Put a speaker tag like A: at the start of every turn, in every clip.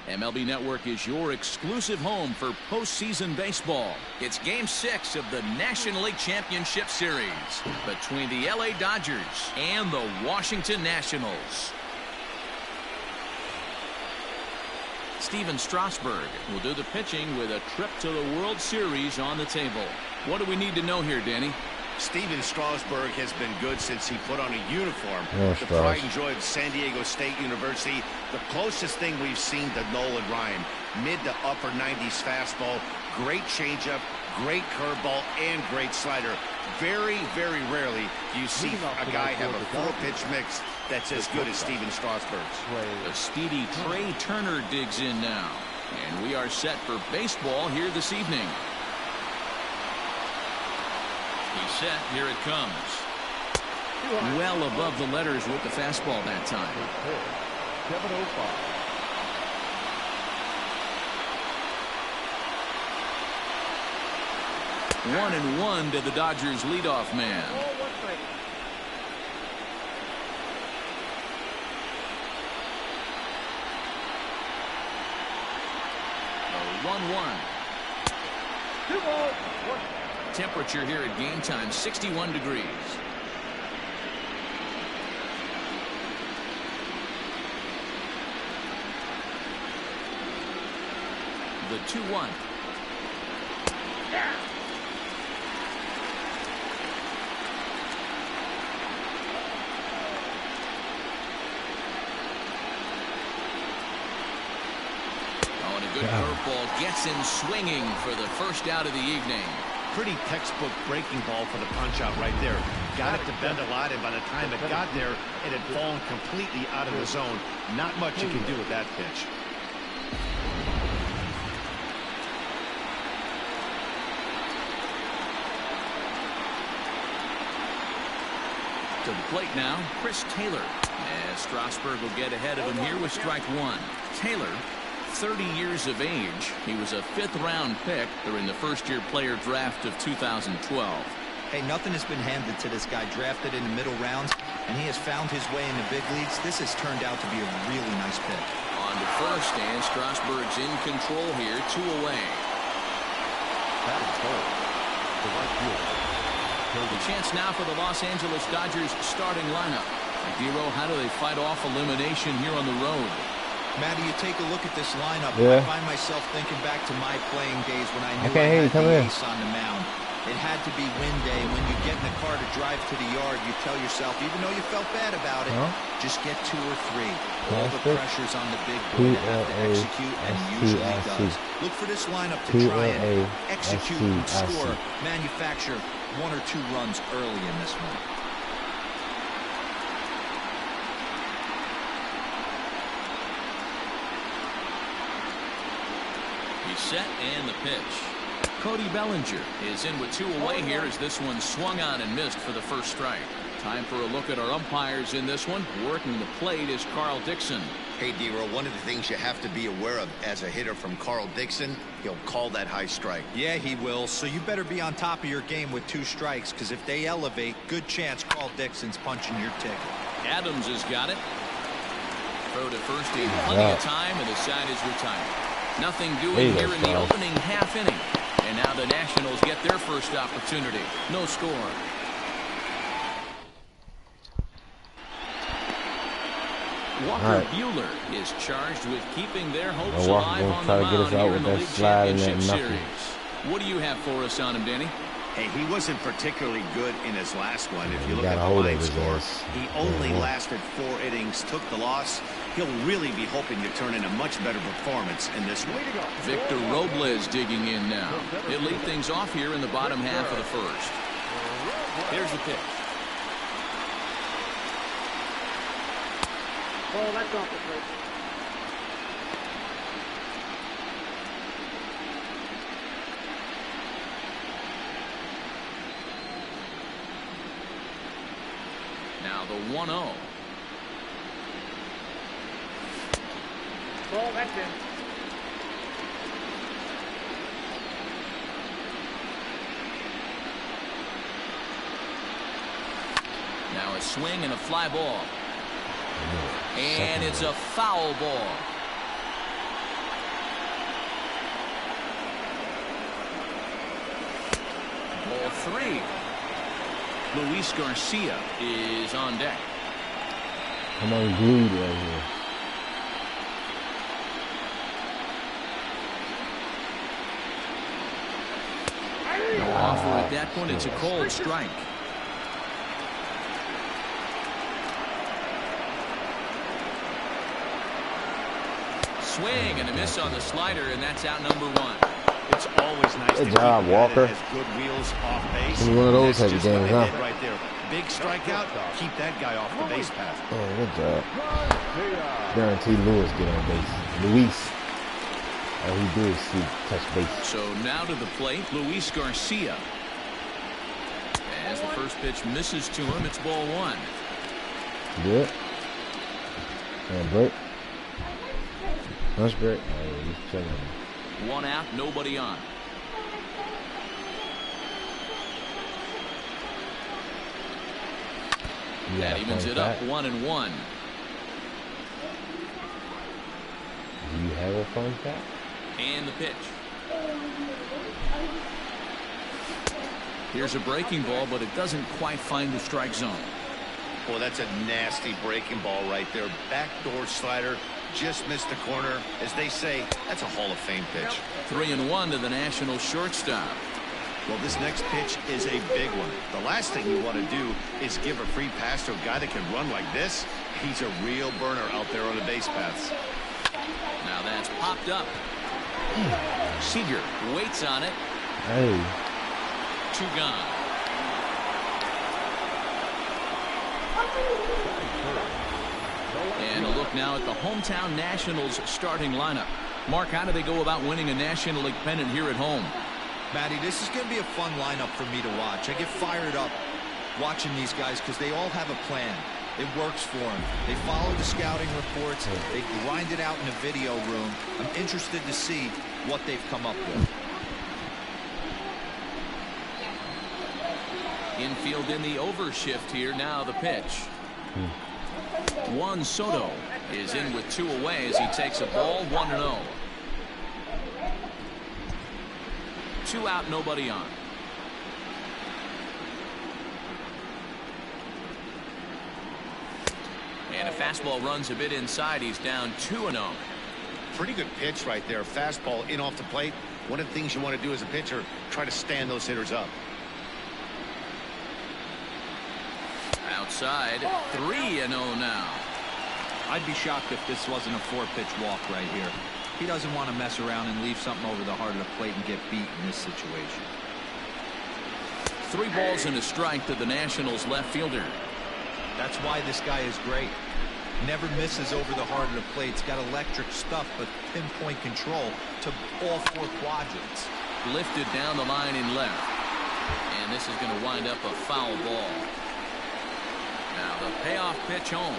A: MLB Network is your exclusive home for postseason baseball. It's Game 6 of the National League Championship Series between the LA Dodgers and the Washington Nationals. Steven Strasburg will do the pitching with a trip to the World Series on the table. What do we need to know here, Danny?
B: Steven Strasburg has been good since he put on a uniform. The pride and joy of San Diego State University. The closest thing we've seen to Nolan Ryan. Mid to upper 90s fastball. Great changeup, great curveball, and great slider. Very, very rarely do you see a guy have a four-pitch mix that's as good as Steven Strasburg's.
A: The speedy Trey Turner digs in now. And we are set for baseball here this evening. He's set. Here it comes. Well above the letters with the fastball that time. 1-1 to the Dodgers leadoff man. 1-1. Temperature here at game time, 61 degrees. The 2-1. Oh, and a good curveball gets him swinging for the first out of the evening.
B: Pretty textbook breaking ball for the punch out right there. Got it to bend a lot, and by the time it got there, it had fallen completely out of the zone. Not much you can do with that pitch.
A: To the plate now, Chris Taylor. As Strasburg will get ahead of him here with strike one. Taylor, 30 years of age. He was a fifth-round pick during the first-year player draft of 2012.
C: Hey, nothing has been handed to this guy. Drafted in the middle rounds, and he has found his way in the big leagues. This has turned out to be a really nice pick.
A: On to first, and Strasburg's in control here, 2 away.
D: That is gold. The right field.
A: The chance now for the Los Angeles Dodgers starting lineup. Dero, how do they fight off elimination here on the road?
C: Matty, you take a look at this lineup.
E: Yeah.
C: I find myself thinking back to my playing days when I knew
E: Okay,
C: I had
E: come
C: the
E: here.
C: ace on the mound. It had to be win day. When you get in the car to drive to the yard, you tell yourself, even though you felt bad about it, just get 2 or 3. All the pressure's on the big boy to have to execute, and usually does. Look for this lineup to try and execute and score, manufacture 1 or 2 runs early in this one.
A: He's set, and the pitch. Cody Bellinger is in with 2 away here as this one swung on and missed for the first strike. Time for a look at our umpires in this one. Working the plate is Carl Dixon.
B: Hey, Dero, one of the things you have to be aware of as a hitter from Carl Dixon, he'll call that high strike.
C: Yeah, he will. So you better be on top of your game with 2 strikes, because if they elevate, good chance Carl Dixon's punching your ticket.
A: Adams has got it. Throw to first in plenty of time, and the side is retired. Nothing doing here in the opening half inning. And now the Nationals get their first opportunity. No score. Walker Buehler is charged with keeping their hopes alive on the mound here in the League Championship Series. What do you have for us on him, Danny?
B: Hey, he wasn't particularly good in his last one. If you look at the line score, he only lasted 4 innings, took the loss. He'll really be hoping to turn in a much better performance in this one.
A: Victor Robles digging in now. He'll lead things off here in the bottom half of the first. Here's the pitch.
F: Oh, that's off the plate.
A: Now the 1-0.
F: Oh, that's in.
A: Now a swing and a fly ball. And it's a foul ball. Ball 3. Luis Garcia is on deck.
E: I'm unglued right here.
A: No offer at that point. It's a cold strike. Swing and a miss on the slider, and that's out number 1.
B: It's always nice
E: Good
B: to
E: job,
B: keep a guy
E: Walker.
B: that has good wheels off base.
E: Give me one of those
B: That's
E: type of
B: just
E: games,
B: what
E: huh?
B: they did right there. Big strikeout. Keep that guy off the base path.
E: Oh, good job. Guaranteed Lewis get on base. Luis. All he do is touch base.
A: So now to the plate, Luis Garcia. As the first pitch misses to him, it's ball 1.
E: Good. And break. That's great. Oh, he's chilling.
A: 1 out, nobody on. That evens it up 1-1.
E: Do you have a fun fact?
A: And the pitch. Here's a breaking ball, but it doesn't quite find the strike zone.
B: Well, that's a nasty breaking ball right there. Backdoor slider, just missed the corner. As they say, that's a Hall of Fame pitch.
A: 3-1 to the Nationals shortstop.
B: Well, this next pitch is a big one. The last thing you want to do is give a free pass to a guy that can run like this. He's a real burner out there on the base paths.
A: Now that's popped up. Seager waits on it.
E: Hey.
A: 2 gone. And a look now at the hometown Nationals starting lineup. Mark, how do they go about winning a National League pennant here at home?
C: Matty, this is going to be a fun lineup for me to watch. I get fired up watching these guys because they all have a plan. It works for them. They follow the scouting reports. They grind it out in the video room. I'm interested to see what they've come up with.
A: Infield in the overshift here. Now the pitch. Juan Soto is in with 2 away as he takes a ball 1-0. 2 out, nobody on. And a fastball runs a bit inside. He's down 2-0.
B: Pretty good pitch right there. Fastball in off the plate. One of the things you want to do as a pitcher, try to stand those hitters up.
A: Outside, 3-0 now.
C: I'd be shocked if this wasn't a 4-pitch walk right here. He doesn't want to mess around and leave something over the heart of the plate and get beat in this situation.
A: 3 balls and a strike to the Nationals left fielder.
C: That's why this guy is great. Never misses over the heart of the plate. He's got electric stuff, but pinpoint control to all 4 quadrants.
A: Lifted down the line in left. And this is going to wind up a foul ball. Now the payoff pitch home.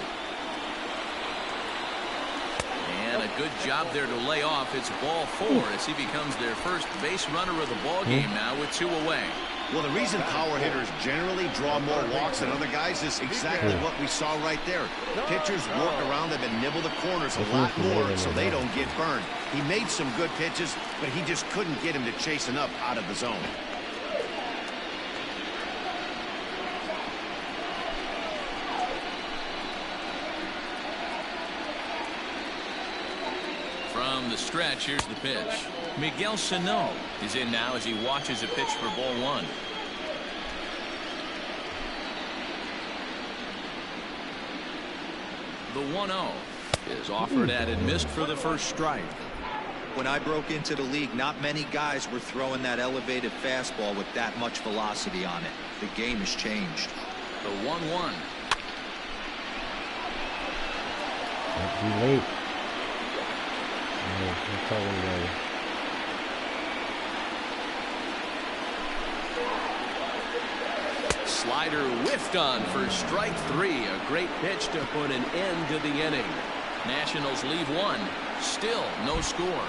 A: And a good job there to lay off. It's ball 4 as he becomes their first base runner of the ball game now with 2 away.
B: Well, the reason power hitters generally draw more walks than other guys is exactly what we saw right there. Pitchers work around them and nibble the corners a lot more so they don't get burned. He made some good pitches, but he just couldn't get him to chase enough out of the zone.
A: From the stretch, here's the pitch. Miguel Sano is in now as he watches a pitch for ball 1. The 1-0 is offered at and missed for the first strike.
C: When I broke into the league, not many guys were throwing that elevated fastball with that much velocity on it. The game has changed.
A: The 1-1.
E: Too late. I'm talking about it.
A: Slider whiffed on for strike 3. A great pitch to put an end to the inning. Nationals leave 1. Still no score.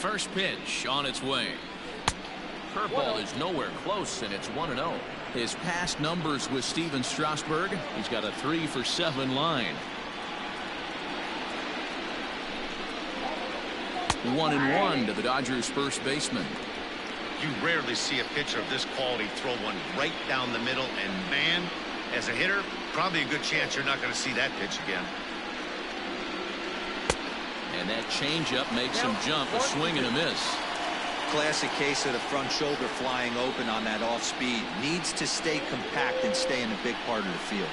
A: First pitch on its way. Curveball is nowhere close, and it's 1-0. His past numbers with Steven Strasburg, he's got a 3-for-7 line. 1-1 to the Dodgers first baseman.
B: You rarely see a pitcher of this quality throw one right down the middle, and man, as a hitter, probably a good chance you're not going to see that pitch again.
A: And that changeup makes him jump, a swing and a miss.
C: Classic case of the front shoulder flying open on that off speed. Needs to stay compact and stay in a big part of the field.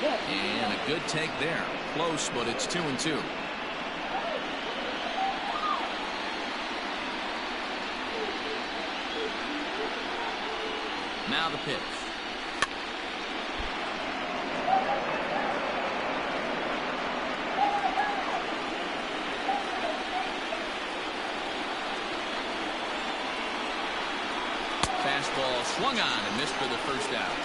A: And a good take there. Close, but it's 2-2. Now the pitch. Fastball swung on and missed for the first out.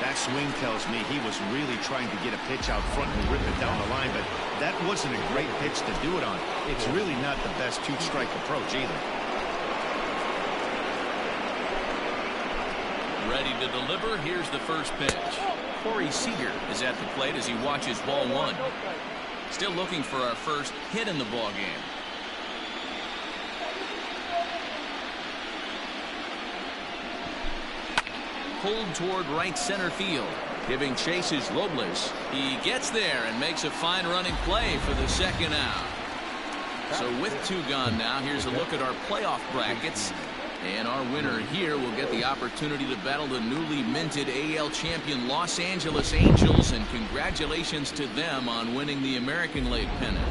B: That swing tells me he was really trying to get a pitch out front and rip it down the line, but that wasn't a great pitch to do it on. It's really not the best two-strike approach either.
A: Ready to deliver. Here's the first pitch. Corey Seager is at the plate as he watches ball one. Still looking for our first hit in the ball game. Pulled toward right center field. Giving chase is Robles. He gets there and makes a fine running play for the second out. So with two gone now, here's a look at our playoff brackets. And our winner here will get the opportunity to battle the newly minted AL champion Los Angeles Angels, and congratulations to them on winning the American League pennant.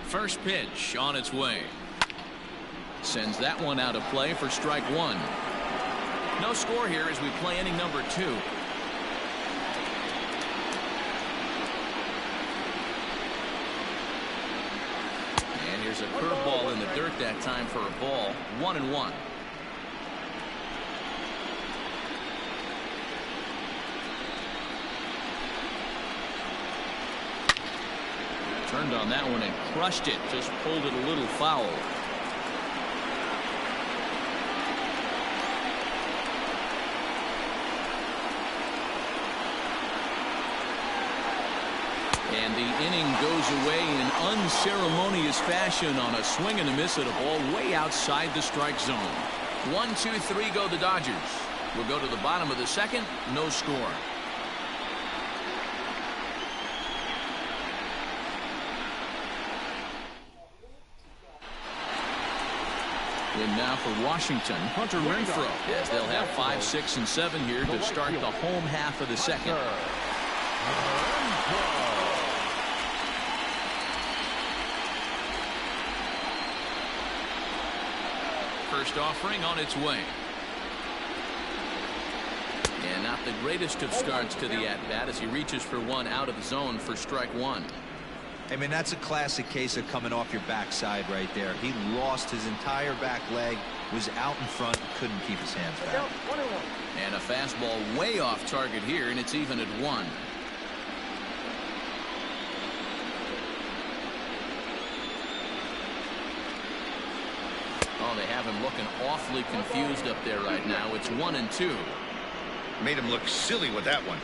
A: First pitch on its way. Sends that one out of play for strike one. No score here as we play inning number 2. And here's a curveball in the dirt that time for a ball. 1-1. Turned on that one and crushed it. Just pulled it a little foul. And the inning goes away in unceremonious fashion on a swing and a miss at a ball way outside the strike zone. 1, 2, 3 go the Dodgers. We'll go to the bottom of the second. No score. In now for Washington, Hunter Renfroe, as they'll have 5, 6, and 7 here to start the home half of the second. First offering on its way. And not the greatest of starts to the at-bat as he reaches for one out of the zone for strike one.
C: I mean, that's a classic case of coming off your backside right there. He lost his entire back leg, was out in front, couldn't keep his hands back.
A: And a fastball way off target here, and it's even at 1. Oh, they have him looking awfully confused up there right now. It's 1-2.
B: Made him look silly with that one.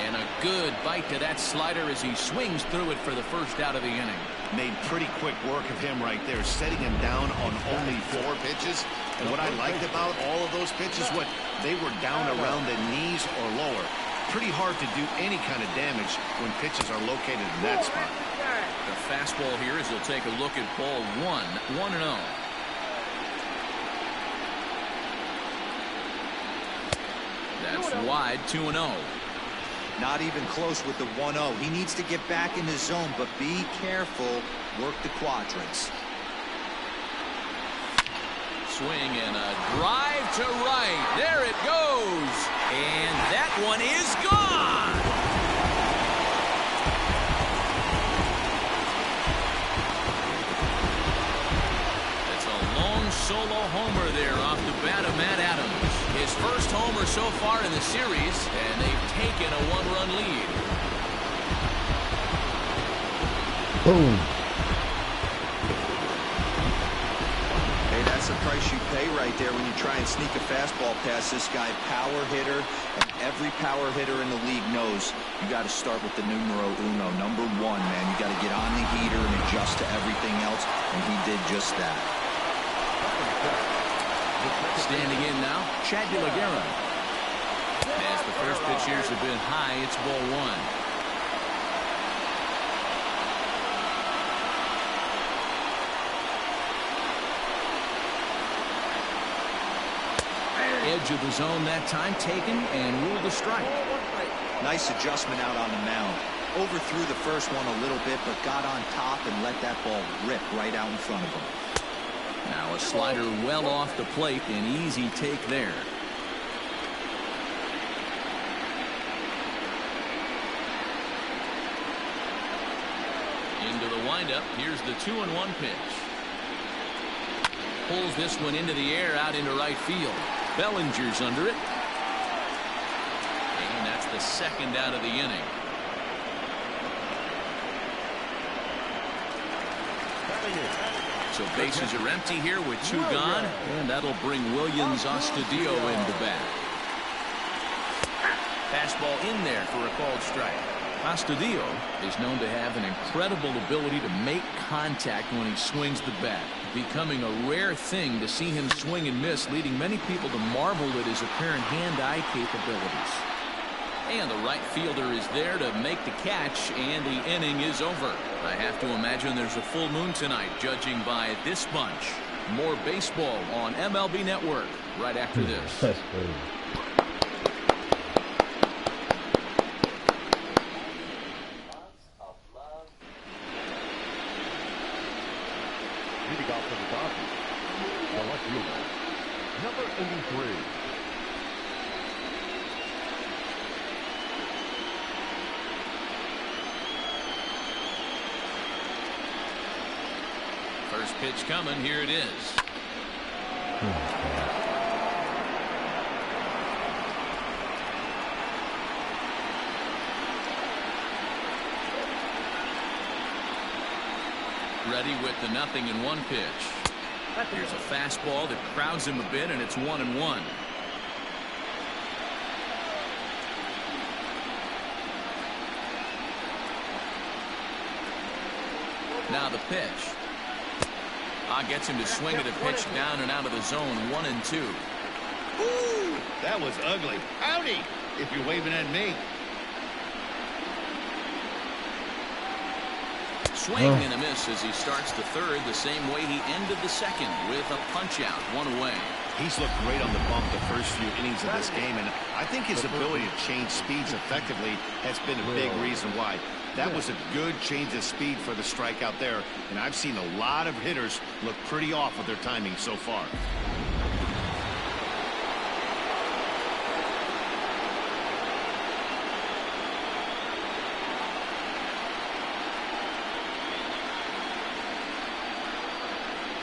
A: And a good bite to that slider as he swings through it for the first out of the inning.
B: Made pretty quick work of him right there, setting him down on only 4 pitches. And what I liked about all of those pitches, they were down around the knees or lower. Pretty hard to do any kind of damage when pitches are located in that spot.
A: The fastball here as he'll take a look at ball 1, 1-0. That's wide, 2-0.
C: Not even close with the 1-0. He needs to get back in the zone, but be careful. Work the quadrants.
A: Swing and a drive to right. There it goes. And that one is gone. It's a long solo homer there off the bat of Matt Adams. His first homer so far in the series, and they've taken a one-run lead.
E: Boom.
C: That's the price you pay right there when you try and sneak a fastball past this guy. Power hitter, and every power hitter in the league knows you got to start with the numero uno, number one, man. You got to get on the heater and adjust to everything else, and he did just that.
A: Standing in now, Chad De La Guerra. As the first pitch here's a bit high, it's ball one. Edge of the zone that time taken and ruled a strike.
C: Nice adjustment out on the mound. Overthrew the first one a little bit, but got on top and let that ball rip right out in front of him.
A: Now a slider well off the plate, an easy take there. Into the windup. Here's the 2-1 pitch. Pulls this one into the air out into right field. Bellinger's under it. And that's the second out of the inning. So bases are empty here with two gone. And that'll bring Williams Astudillo into bat. Fastball in there for a called strike. Astudillo is known to have an incredible ability to make contact when he swings the bat, becoming a rare thing to see him swing and miss, leading many people to marvel at his apparent hand-eye capabilities. And the right fielder is there to make the catch, and the inning is over. I have to imagine there's a full moon tonight, judging by this bunch. More baseball on MLB Network right after this.
E: That's crazy.
D: Leading off for the Dodgers, the left fielder, number 83.
A: First pitch coming. Here it is. Ready with the 0-1 pitch. Here's a fastball that crowds him a bit, and it's 1-1. Now the pitch. Gets him to swing at a pitch down and out of the zone. 1-2.
B: Ooh, that was ugly. Howdy, if you're waving at me.
A: Swing and a miss as he starts the third the same way he ended the second with a punch out. One away.
B: He's looked great on the bump the first few innings of this game, and I think his ability to change speeds effectively has been a big reason why. That was a good change of speed for the strikeout there, and I've seen a lot of hitters look pretty off with their timing so far.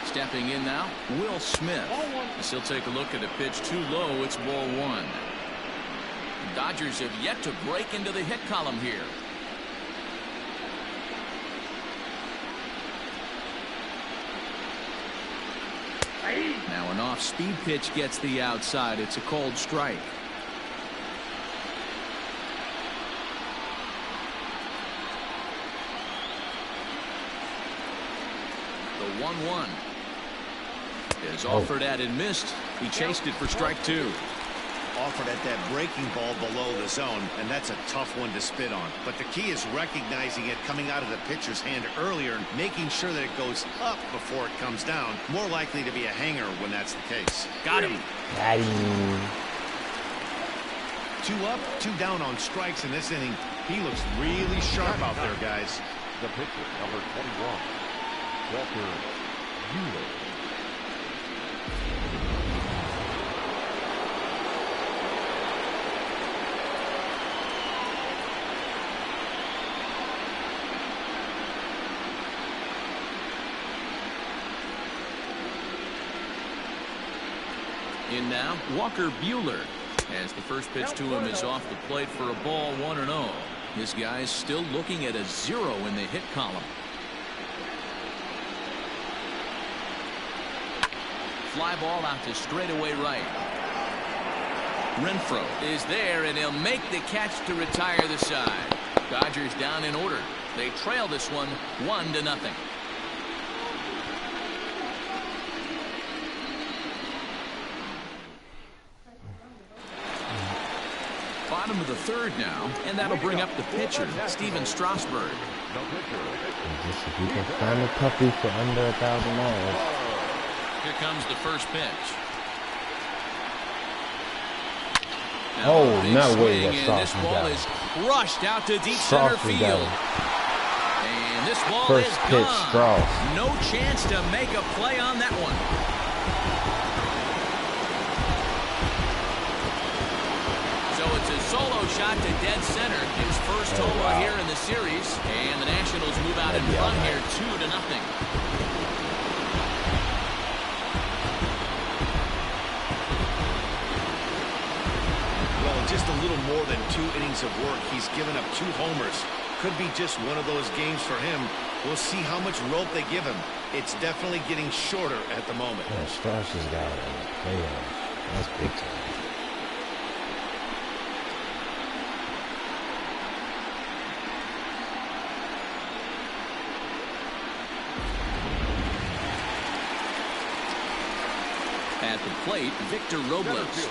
A: Stepping in now, Will Smith. As he'll take a look at a pitch too low. It's ball one. The Dodgers have yet to break into the hit column here. Now an off-speed pitch gets the outside. It's a cold strike. The 1-1 is offered at and missed. He chased it for strike two.
B: Offered at that breaking ball below the zone, and that's a tough one to spit on. But the key is recognizing it coming out of the pitcher's hand earlier and making sure that it goes up before it comes down. More likely to be a hanger when that's the case.
A: Got him.
E: Got him.
B: 2 up, 2 down on strikes in this inning. He looks really sharp out there, guys.
D: The pitcher, number 21, Walker Buehler.
A: In now, Walker Buehler, as the first pitch to him is off the plate for a ball, 1-0. His guys still looking at a 0 in the hit column. Fly ball out to straightaway right. Renfroe is there, and he'll make the catch to retire the side. Dodgers down in order. They trail this one 1-0. Bottom of the third now, and that'll bring up the pitcher, Steven Strasburg.
E: Just if you can find a puppy for under $1,000.
A: Here comes the first pitch.
E: Oh, no way that
A: this ball is crushed out to deep center field. And this ball
E: First
A: is
E: pitch,
A: gone.
E: Strauss.
A: No chance to make a play on that one. So it's a solo shot to dead center. His first homer here in the series. And the Nationals move out in front here 2-0.
B: Just a little more than 2 innings of work. He's given up 2 homers. Could be just one of those games for him. We'll see how much rope they give him. It's definitely getting shorter at the moment.
E: Yeah, Strauss has got it. That's big time.
A: At the plate, Victor Robles.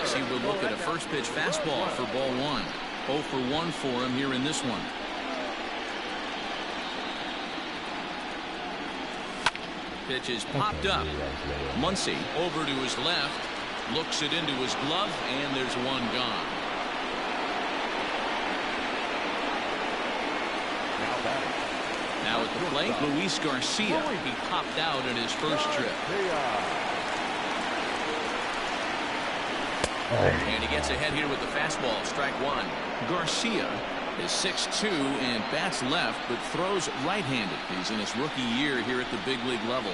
A: As he will look at a first pitch fastball for ball 1. 0 for 1 for him here in this one. Pitch is popped up. Muncy over to his left. Looks it into his glove, and there's one gone. Now at the plate, Luis Garcia. He popped out in his first trip. And he gets ahead here with the fastball, strike 1. Garcia is 6'2" and bats left, but throws right-handed. He's in his rookie year here at the big league level.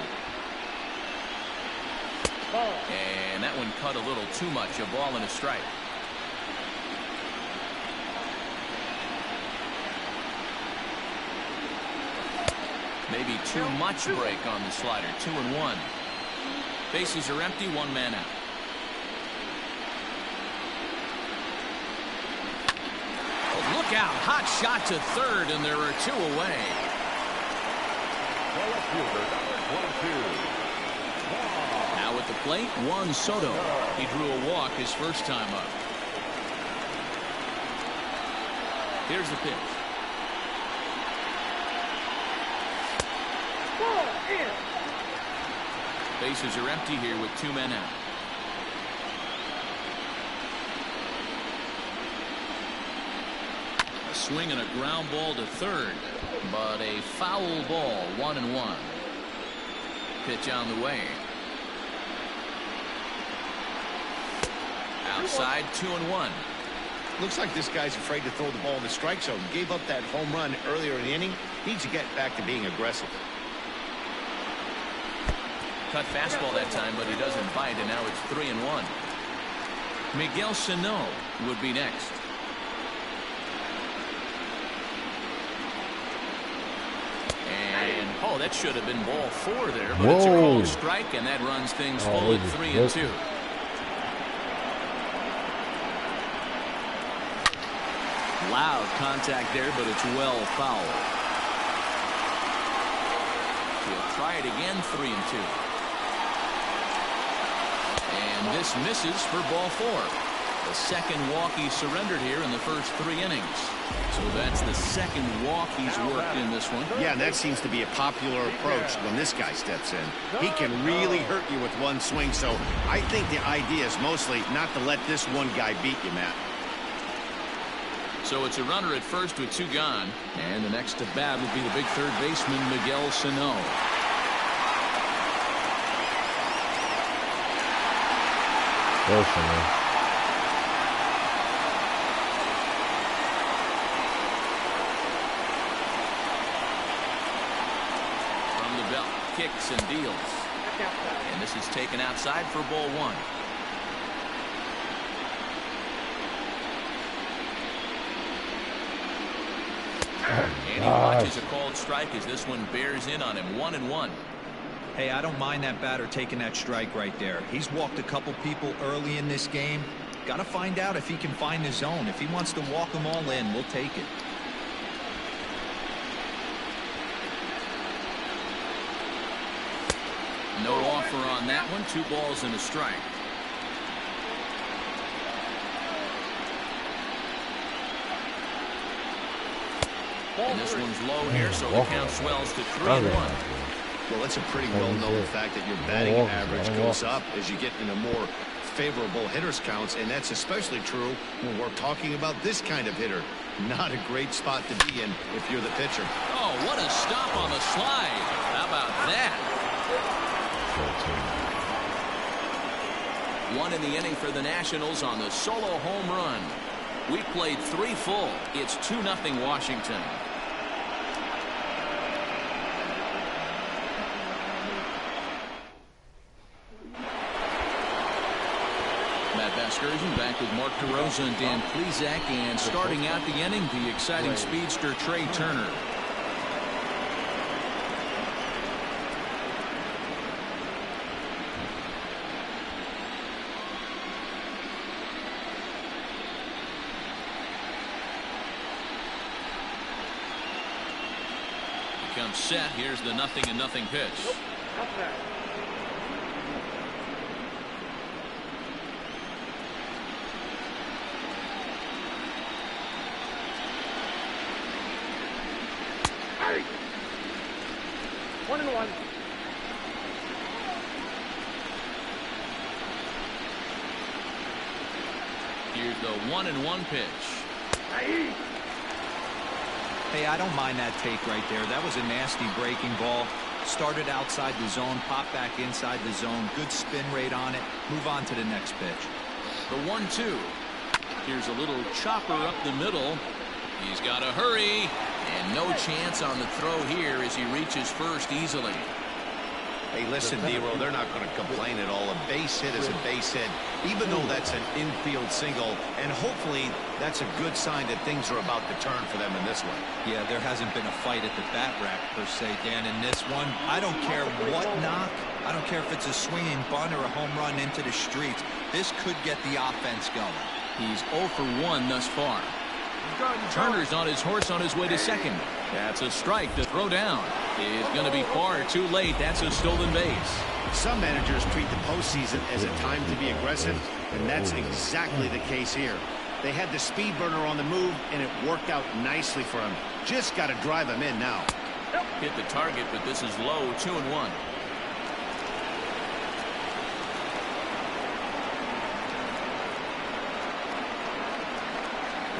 A: And that one cut a little too much, a ball and a strike. Maybe too much break on the slider, 2-1. Bases are empty, 1 man out. Look out, hot shot to third, and there are 2 away. Now at the plate, Juan Soto. He drew a walk his first time up. Here's the pitch. Bases are empty here with 2 men out. A swing and a ground ball to third, but a foul ball, 1-1. Pitch on the way. Outside, 2-1.
B: Looks like this guy's afraid to throw the ball in the strike zone. Gave up that home run earlier in the inning. Needs to get back to being aggressive.
A: Cut fastball that time, but he doesn't bite, and now it's 3-1. Miguel Sano would be next. And oh, that should have been ball 4 there, but it's a called strike, and that runs things full at 3-2. Loud contact there, but it's well foul. He'll try it again, 3-2. And this misses for ball 4. The second walk he surrendered here in the first 3 innings. So that's the second walk he's worked in this one.
B: Yeah, and that seems to be a popular approach when this guy steps in. He can really hurt you with one swing, so I think the idea is mostly not to let this one guy beat you, Matt.
A: So it's a runner at first with 2 gone. And the next to bat will be the big third baseman, Miguel Sano. From the belt, kicks and deals. And this is taken outside for ball 1. And he watches a called strike as this one bears in on him. 1-1.
C: Hey, I don't mind that batter taking that strike right there. He's walked a couple people early in this game. Got to find out if he can find the zone. If he wants to walk them all in, we'll take it.
A: No offer on that one. 2 balls and a strike. And this one's low here, so the count swells to 3-1.
B: Well, it's a pretty well-known fact that your batting average goes up as you get into more favorable hitters counts, and that's especially true when we're talking about this kind of hitter. Not a great spot to be in if you're the pitcher.
A: Oh, what a stop on the slide. How about that? 1 in the inning for the Nationals on the solo home run. We played 3 full. It's 2-0 Washington. Matt Vasgersian back with Mark DeRosa and Dan Plesac, and starting out the inning, the exciting speedster Trey Turner. Comes set. Here's the 0-0 pitch.
F: Hey. 1-1.
A: Here's the 1-1 pitch.
F: Hey.
C: Hey, I don't mind that take right there. That was a nasty breaking ball. Started outside the zone, popped back inside the zone. Good spin rate on it. Move on to the next pitch.
A: The 1-2. Here's a little chopper up the middle. He's got to hurry. And no chance on the throw here as he reaches first easily.
B: Hey, listen, Dero, they're not going to complain at all. A base hit is a base hit, even though that's an infield single. And hopefully that's a good sign that things are about to turn for them in this one.
C: Yeah, there hasn't been a fight at the bat rack, per se, Dan, in this one. I don't care what knock. I don't care if it's a swinging bunt or a home run into the streets. This could get the offense going.
A: He's 0 for 1 thus far. Turner's on his horse on his way to second. That's a strike to throw down. Is going to be far too late. That's a stolen base.
B: Some managers treat the postseason as a time to be aggressive, and that's exactly the case here. They had the speed burner on the move, and it worked out nicely for him. Just got to drive him in now.
A: Hit the target, but this is low. 2-1.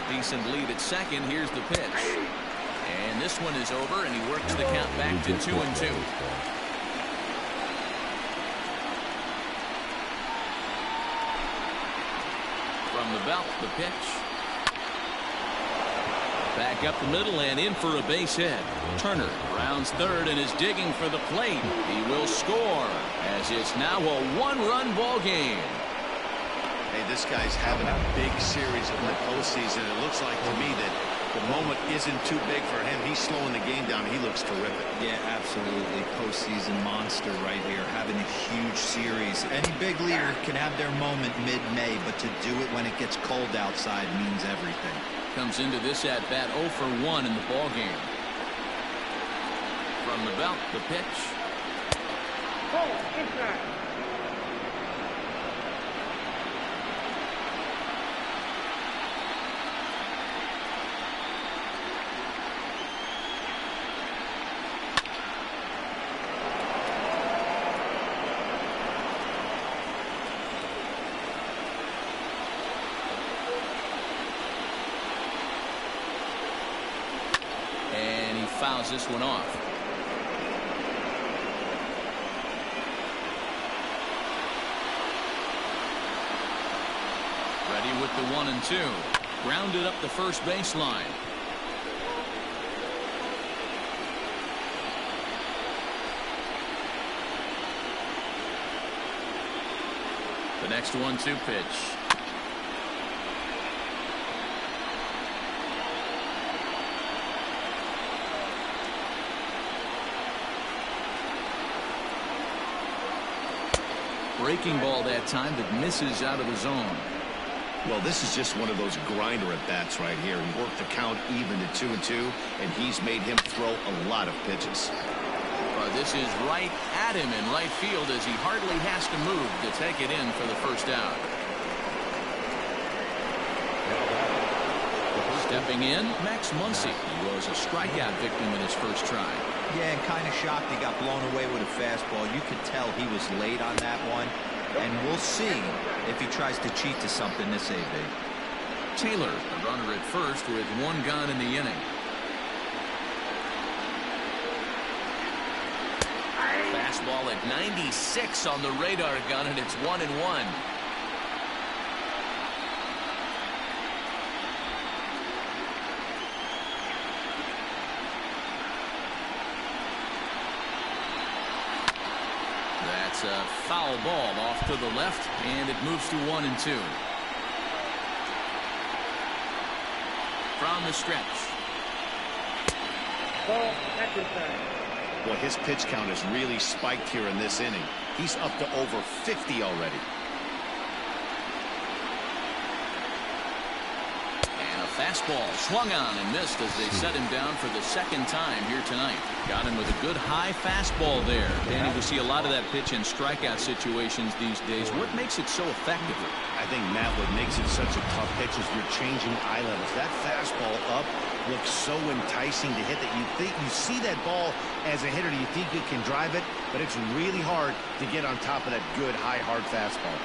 A: Decent lead at second. Here's the pitch. And this one is over, and he works the count back to 2-2. From the belt, the pitch. Back up the middle and in for a base hit. Turner rounds third and is digging for the plate. He will score as it's now a 1-run ball game.
B: Hey, this guy's having a big series in the postseason. It looks like to me that the moment isn't too big for him. He's slowing the game down. He looks terrific.
C: Yeah, absolutely. Postseason monster right here, having a huge series. Any big leader can have their moment mid-May, but to do it when it gets cold outside means everything.
A: Comes into this at-bat 0 for 1 in the ball game. From the belt, the pitch. fouls this one off. Ready with the 1-2. Grounded up the first baseline. The next 1-2 pitch. Breaking ball that time that misses out of the zone.
B: Well, this is just one of those grinder at bats right here. He worked the count even to 2-2, and he's made him throw a lot of pitches.
A: This is right at him in right field as he hardly has to move to take it in for the first out. Stepping in, Max Muncy. He was a strikeout victim in his first try.
C: Yeah, and kind of shocked he got blown away with a fastball. You could tell he was late on that one. And we'll see if he tries to cheat to something this AB.
A: Taylor, a runner at first with one gone in the inning. Fastball at 96 on the radar gun, and it's 1-1. That's a foul ball off to the left, and it moves to 1-2. From the stretch.
F: Ball, action time.
B: Well, his pitch count has really spiked here in this inning. He's up to over 50 already.
A: And a fastball swung on and missed as they set him down for the second time here tonight. Got him with a good high fastball there. Danny, we see a lot of that pitch in strikeout situations these days. What makes it so effective?
B: I think, Matt, what makes it such a tough pitch is you're changing eye levels. That fastball up looks so enticing to hit that you see that ball as a hitter, you think you can drive it, but it's really hard to get on top of that good high hard fastball.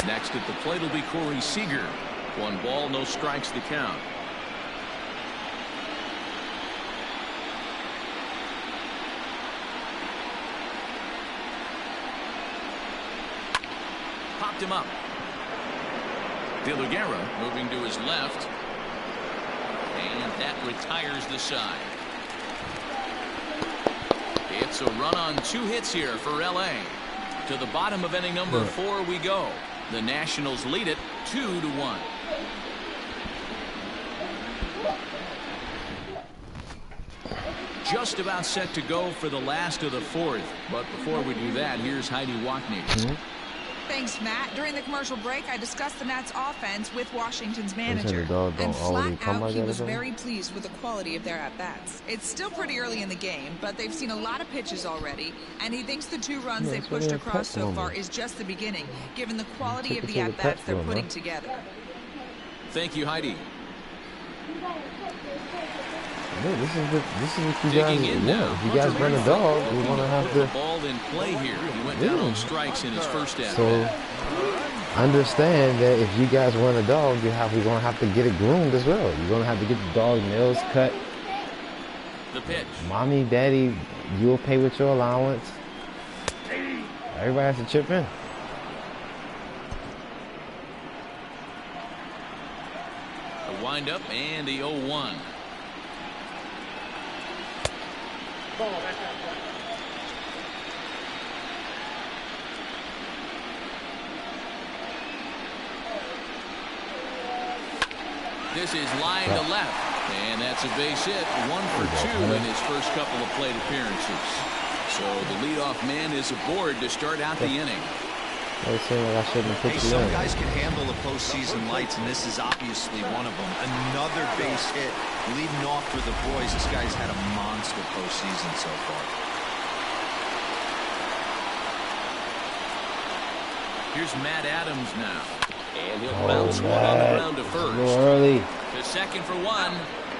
A: Next at the plate will be Corey Seager. 1 ball, no strikes to count. Popped him up. De La Guerra moving to his left. And that retires the side. It's a run on 2 hits here for LA. To the bottom of inning number 4 we go. The Nationals lead it 2-1. Just about set to go for the last of the 4th. But before we do that, here's Heidi Wackney.
G: Thanks, Matt. During the commercial break, I discussed the Nats' offense with Washington's manager. And flat out, he was very pleased with the quality of their at-bats. It's still pretty early in the game, but they've seen a lot of pitches already, and he thinks the 2 runs they've pushed across so far is just the beginning, given the quality of the at-bats they're putting together.
A: Thank you, Heidi.
E: Yeah, this is what you guys want. If you guys run a dog, we're gonna have to.
A: Ball in play here. He went down on strikes in his first at-bat.
E: So understand that if you guys run a dog, we're gonna have to get it groomed as well. You're gonna have to get the dog nails cut.
A: The pitch.
E: Mommy, daddy, you'll pay with your allowance. Everybody has to chip in.
A: A wind-up and the 0-1.
F: Ball, that's out.
A: This is line to left, and that's a base hit. 1 for 2 in his first couple of plate appearances. So the leadoff man is aboard to start out the inning.
C: Hey, some guys can handle the postseason lights, and this is obviously one of them. Another base hit leading off for the boys. This guy's had a monster postseason so far.
A: Here's Matt Adams now. And he'll bounce one on the ground to first.
E: A little early.
A: To second for 1.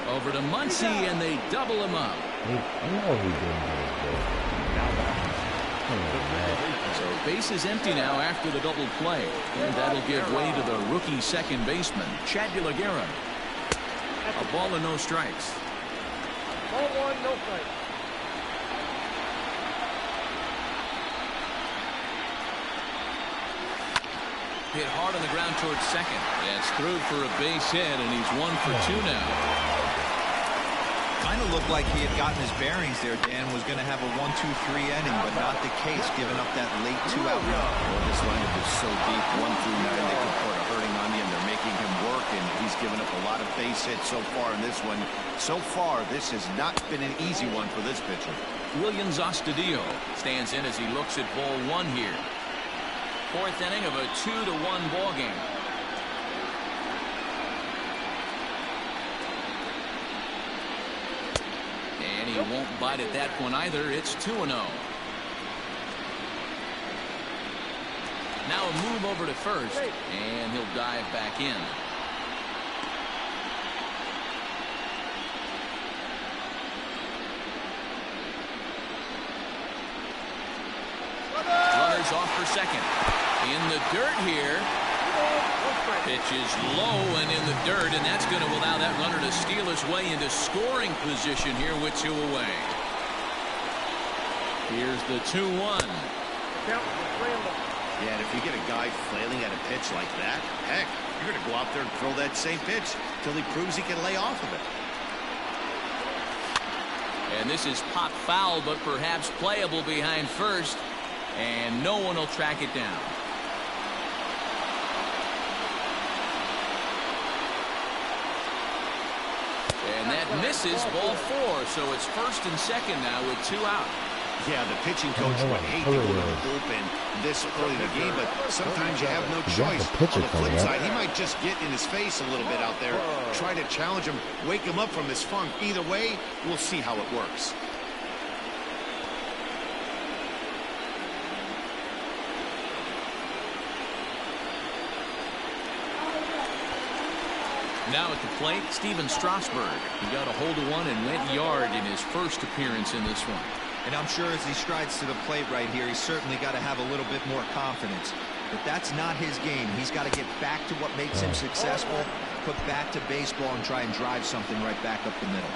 A: Over to Muncy, and they double him up.
E: I know he didn't.
A: So base is empty now after the double play. And that'll give way to the rookie second baseman, Chad De La Guerra. A ball and no strikes.
F: Ball one, no strike.
A: Hit hard on the ground towards second. That's through for a base hit, and he's 1 for 2 now.
C: Kind of looked like he had gotten his bearings there, Dan. Was going to have a 1-2-3 inning, but not the case, giving up that late 2-out run.
B: Well, this lineup is so deep, 1 through 9, they can put a hurting on you, and they're making him work, and he's given up a lot of base hits so far in this one. So far, this has not been an easy one for this pitcher.
A: Williams Astudillo stands in as he looks at ball 1 here. 4th inning of a 2-1 ball game. And he won't bite at that one either. It's 2-0. Now a move over to first, and he'll dive back in. Runners off for second. In the dirt here. Pitch is low and in the dirt, and that's going to allow that runner to steal his way into scoring position here with 2 away. Here's the 2-1.
B: Yeah, and if you get a guy flailing at a pitch like that, heck, you're going to go out there and throw that same pitch till he proves he can lay off of it.
A: And this is pop foul, but perhaps playable behind first, and no one will track it down. And that misses, ball 4, so it's 1st and 2nd now with 2 out.
B: Yeah, the pitching coach would hate to go to the bullpen this early in the game, but sometimes you have no choice. On the flip side, he might just get in his face a little bit out there, try to challenge him, wake him up from his funk. Either way, we'll see how it works.
A: Now at the plate, Steven Strasburg. He got a hold of one and went yard in his first appearance in this one.
C: And I'm sure as he strides to the plate right here, he's certainly got to have a little bit more confidence. But that's not his game. He's got to get back to what makes him successful, put back to baseball, and try and drive something right back up the middle.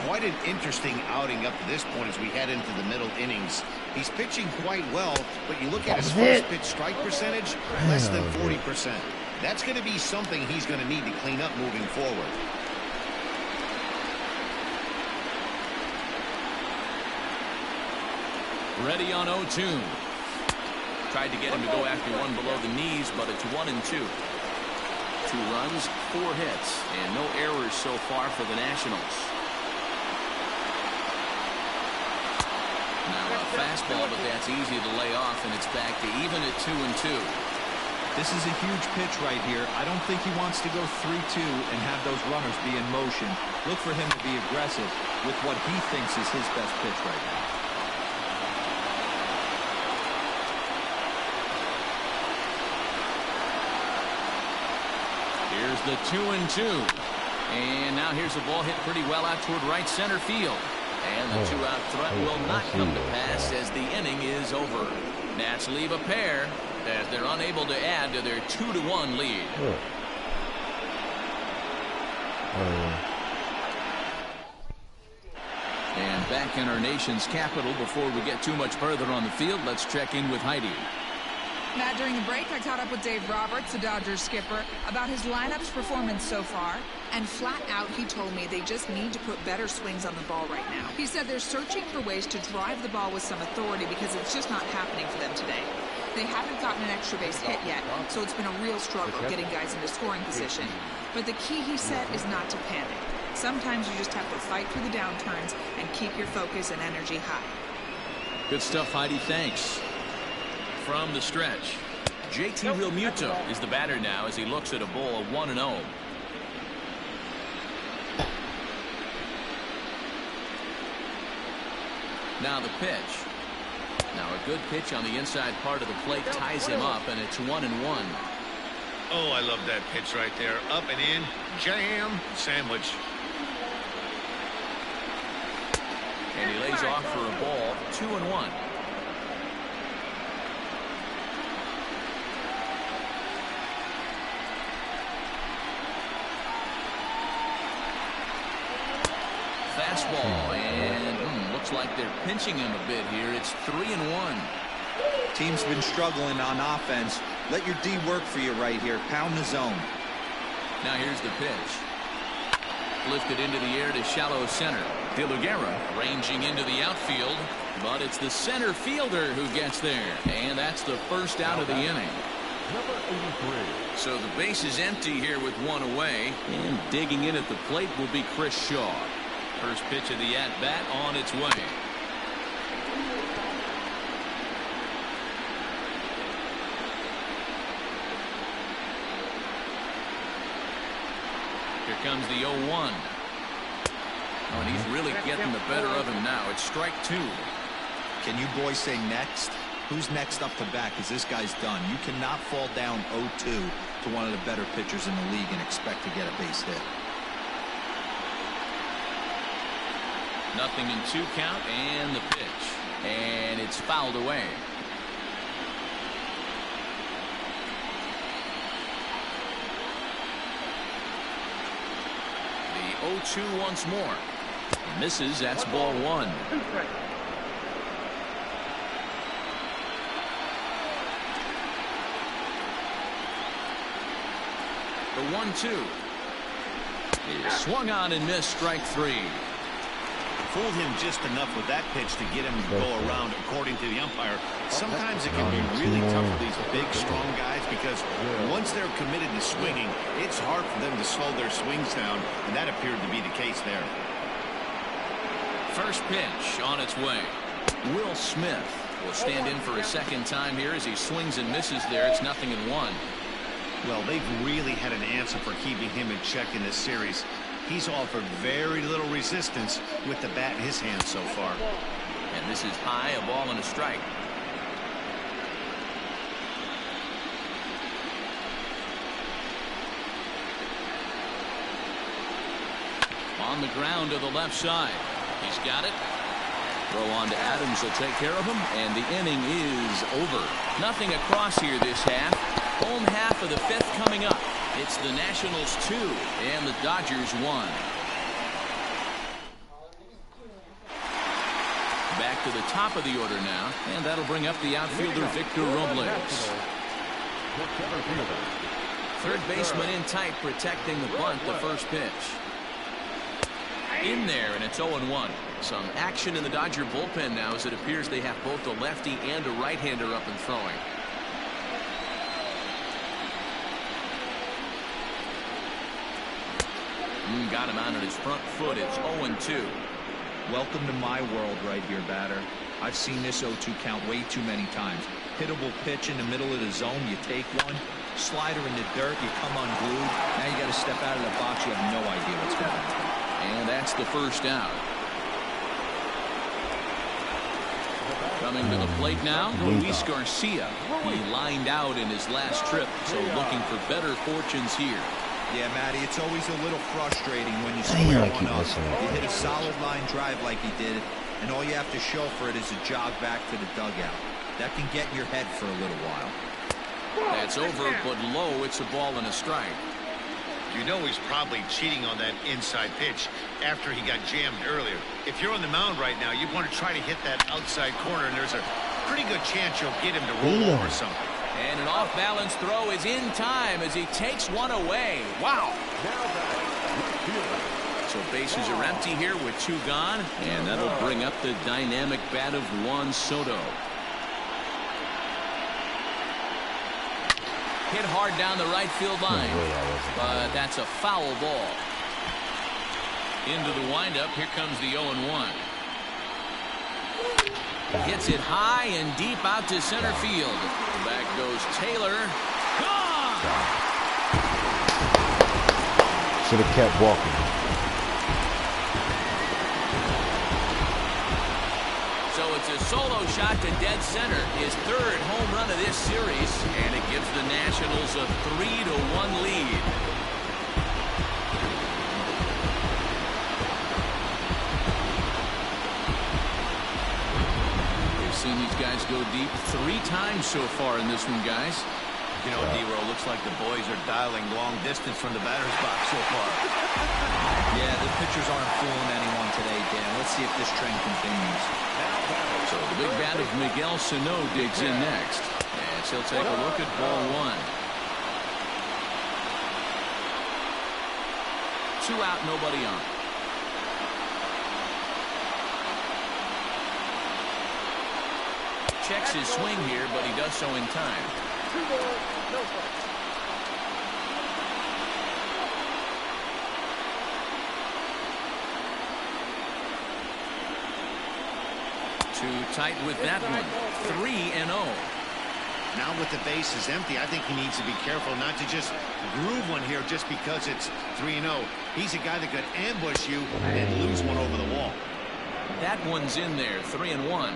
B: Quite an interesting outing up to this point as we head into the middle innings. He's pitching quite well, but you look at his first pitch strike percentage, less than 40%. That's going to be something he's going to need to clean up moving forward.
A: Ready on 0-2. Tried to get him to go after one below the knees, but it's 1-2. 2 runs, 4 hits, and no errors so far for the Nationals. Now a fastball, but that's easy to lay off, and it's back to even at 2-2.
C: This is a huge pitch right here. I don't think he wants to go 3-2 and have those runners be in motion. Look for him to be aggressive with what he thinks is his best pitch right now.
A: Here's the 2-2. And now here's a ball hit pretty well out toward right center field. And the 2-out threat will not come to pass as the inning is over. Nats leave a pair as they're unable to add to their 2-1 lead. And back in our nation's capital, before we get too much further on the field, let's check in with Heidi.
G: Matt, during the break, I caught up with Dave Roberts, the Dodgers skipper, about his lineup's performance so far. And flat out, he told me they just need to put better swings on the ball right now. He said they're searching for ways to drive the ball with some authority because it's just not happening for them today. They haven't gotten an extra base hit yet, so it's been a real struggle getting guys into scoring position. But the key, he said, is not to panic. Sometimes you just have to fight through the downturns and keep your focus and energy high.
A: Good stuff, Heidi. Thanks. From the stretch, JT Realmuto is the batter now as he looks at a ball of 1-0. Now the pitch. Now a good pitch on the inside part of the plate ties him up, and it's 1-1.
B: Oh, I love that pitch right there. Up and in, jam, sandwich.
A: And he lays off for a ball, 2-1. fastball, and looks like they're pinching him a bit here. It's 3-1.
C: Team's been struggling on offense. Let your D work for you right here. Pound the zone.
A: Now here's the pitch. Lifted into the air to shallow center. De La Guerra ranging into the outfield, but it's the center fielder who gets there, and that's the first out of the inning.
D: Number 83.
A: So the base is empty here with one away, and digging in at the plate will be Chris Shaw. First pitch of the at-bat on its way. Here comes the 0-1. Oh, and he's really getting the better of him now. It's strike 2.
C: Can you boys say next? Who's next up to bat? Because this guy's done. You cannot fall down 0-2 to one of the better pitchers in the league and expect to get a base hit.
A: Nothing in 2 count, and the pitch. And it's fouled away. The 0-2 once more. Misses. That's ball 1. The 1-2 is swung on and missed. Strike 3.
B: Fooled him just enough with that pitch to get him to go around, according to the umpire. Sometimes it can be really tough for these big, strong guys because once they're committed to swinging, it's hard for them to slow their swings down, and that appeared to be the case there.
A: First pitch on its way. Will Smith will stand in for a second time here as he swings and misses there. It's 0-1.
B: Well, they've really had an answer for keeping him in check in this series. He's offered very little resistance with the bat in his hand so far.
A: And this is high, a ball and a strike. On the ground to the left side. He's got it. Throw on to Adams will take care of him, and the inning is over. Nothing across here this half. Home half of the 5th coming up. It's the Nationals 2 and the Dodgers 1. Back to the top of the order now, and that'll bring up the outfielder Victor Robles. Third baseman in tight, protecting the bunt. The first pitch in there, and it's 0-1. Some action in the Dodger bullpen now, as it appears they have both a lefty and a right-hander up and throwing. Got him out on his front foot. It's 0-2.
C: Welcome to my world right here, batter. I've seen this 0-2 count way too many times. Hittable pitch in the middle of the zone, you take one. Slider in the dirt, you come unglued. Now you got to step out of the box. You have no idea what's going to happen.
A: And that's the first out. Coming to the plate now, Luis Garcia. He lined out in his last trip, so looking for better fortunes here.
C: Yeah, Matty, it's always a little frustrating when you square one up. You hit a solid line drive like he did, and all you have to show for it is a jog back to the dugout. That can get in your head for a little while.
A: That's over, but low. It's a ball and a strike.
B: You know he's probably cheating on that inside pitch after he got jammed earlier. If you're on the mound right now, you want to try to hit that outside corner, and there's a pretty good chance you'll get him to roll over something.
A: And an off-balance throw is in time as he takes one away. Wow. So bases are empty here with 2 gone, and that'll bring up the dynamic bat of Juan Soto. Hit hard down the right field line, but that's a foul ball. Into the windup, here comes the 0-1. Hits it high and deep out to center field. Back goes Taylor. Gone!
E: Should have kept walking.
A: So it's a solo shot to dead center. His 3rd home run of this series, and it gives the Nationals a 3-1 lead. Seen these guys go deep 3 times so far in this one, guys.
C: You know, D-Row, looks like the boys are dialing long distance from the batter's box so far. Yeah, the pitchers aren't fooling anyone today, Dan. Let's see if this trend continues.
A: So the big bat of Miguel Sano digs in next. And he'll take a look at ball one. 2 out, nobody on. Checks his swing here, but he does so in time.
F: 2 balls, no strikes.
A: Too tight with that one. 3-0.
B: Now with the bases empty, I think he needs to be careful not to just groove one here just because it's 3-0. He's a guy that could ambush you and lose one over the wall.
A: That one's in there. 3-1.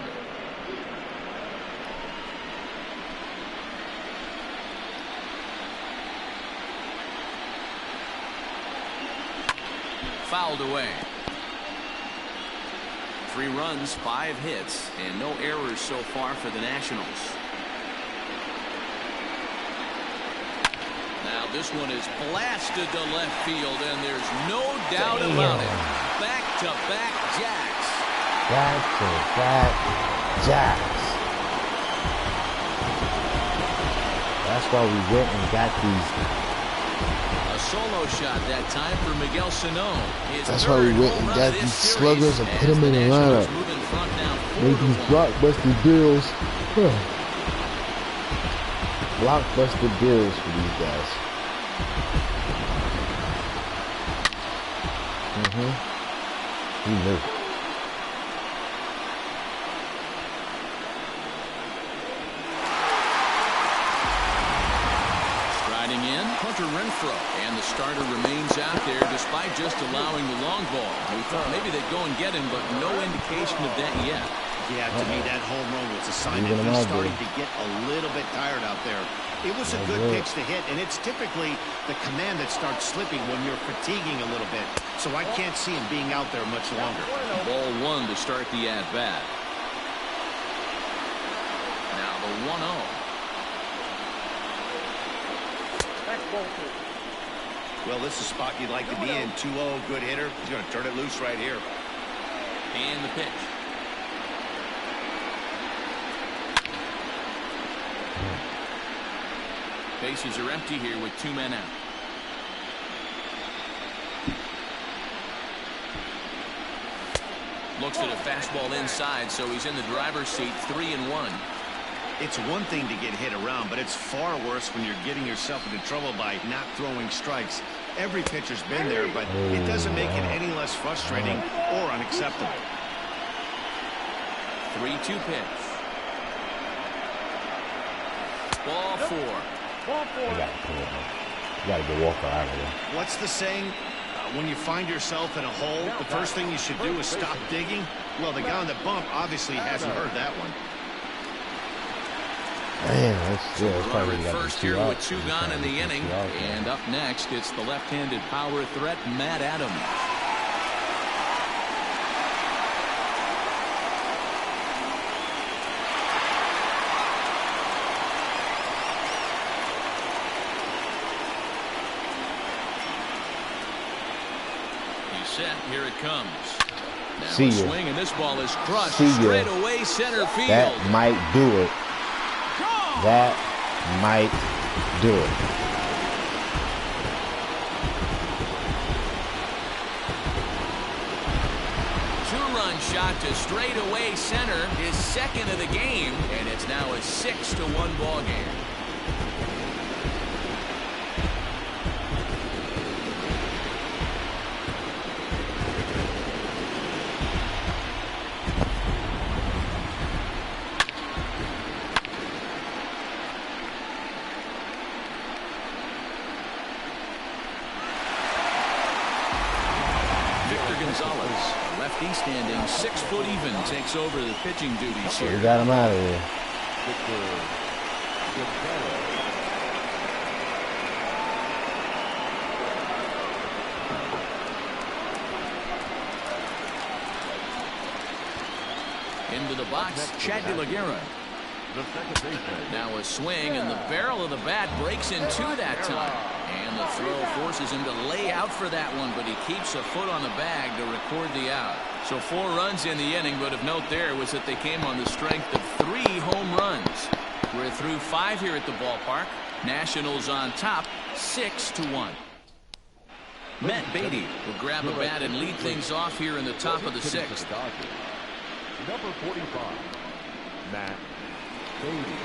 A: Fouled away. 3 runs, 5 hits, and no errors so far for the Nationals. Now this one is blasted to left field, and there's no doubt about it. Back-to-back jacks.
E: Back-to-back jacks. That's why we went and got these.
A: A solo shot that time for Miguel Sano.
E: That's why we went and got these sluggers and put them in the lineup. Make these blockbuster deals. Blockbuster deals for these guys. He knew.
A: Striding in, Hunter Renfroe, and the starter remains out there despite just allowing the long ball. We thought maybe they'd go and get him, but no indication of that yet.
B: Yeah, to me, that home run was a sign that he's starting to get a little bit tired out there. It was a good pitch to hit, and it's typically the command that starts slipping when you're fatiguing a little bit. So I can't see him being out there much longer.
A: Ball 1 to start the at-bat. Now the 1-0.
F: That's ball 2.
B: Well, this is a spot you'd like to be in. 2-0, good hitter. He's going to turn it loose right here.
A: And the pitch. Bases are empty here with 2 men out. Looks at a fastball inside, so he's in the driver's seat. 3-1.
B: It's one thing to get hit around, but it's far worse when you're getting yourself into trouble by not throwing strikes. Every pitcher's been there, but it doesn't make it any less frustrating or unacceptable.
A: 3-2 pitch. Ball 4.
F: Ball 4.
E: You gotta get Walker out of there.
B: What's the saying? When you find yourself in a hole, the first thing you should do is stop digging. Well, the guy on the bump obviously hasn't heard that one.
E: Man, that's probably
A: first here with 2 gone in the inning. And up next, it's the left-handed power threat, Matt Adams. Set, here it comes. Now
E: See
A: a
E: ya.
A: swing, and this ball is crushed
E: See ya.
A: straight away center field.
E: That might do it. That might do it.
A: Two-run shot to straightaway center, his second of the game, and it's now a 6-1 ball game. Standing 6 foot even, takes over the pitching duties here.
E: We got him out of here.
A: Into the box, Chad De La Guerra.
D: The second baseman.
A: Now a swing, and the barrel of the bat breaks in two that time. And the throw forces him to lay out for that one, but he keeps a foot on the bag to record the out. So 4 runs in the inning, but of note there was that they came on the strength of 3 home runs. We're through 5 here at the ballpark. Nationals on top, 6-1. Matt Beatty will grab a bat and lead things off here in the top of the 6th.
D: Number 45, Matt Beatty.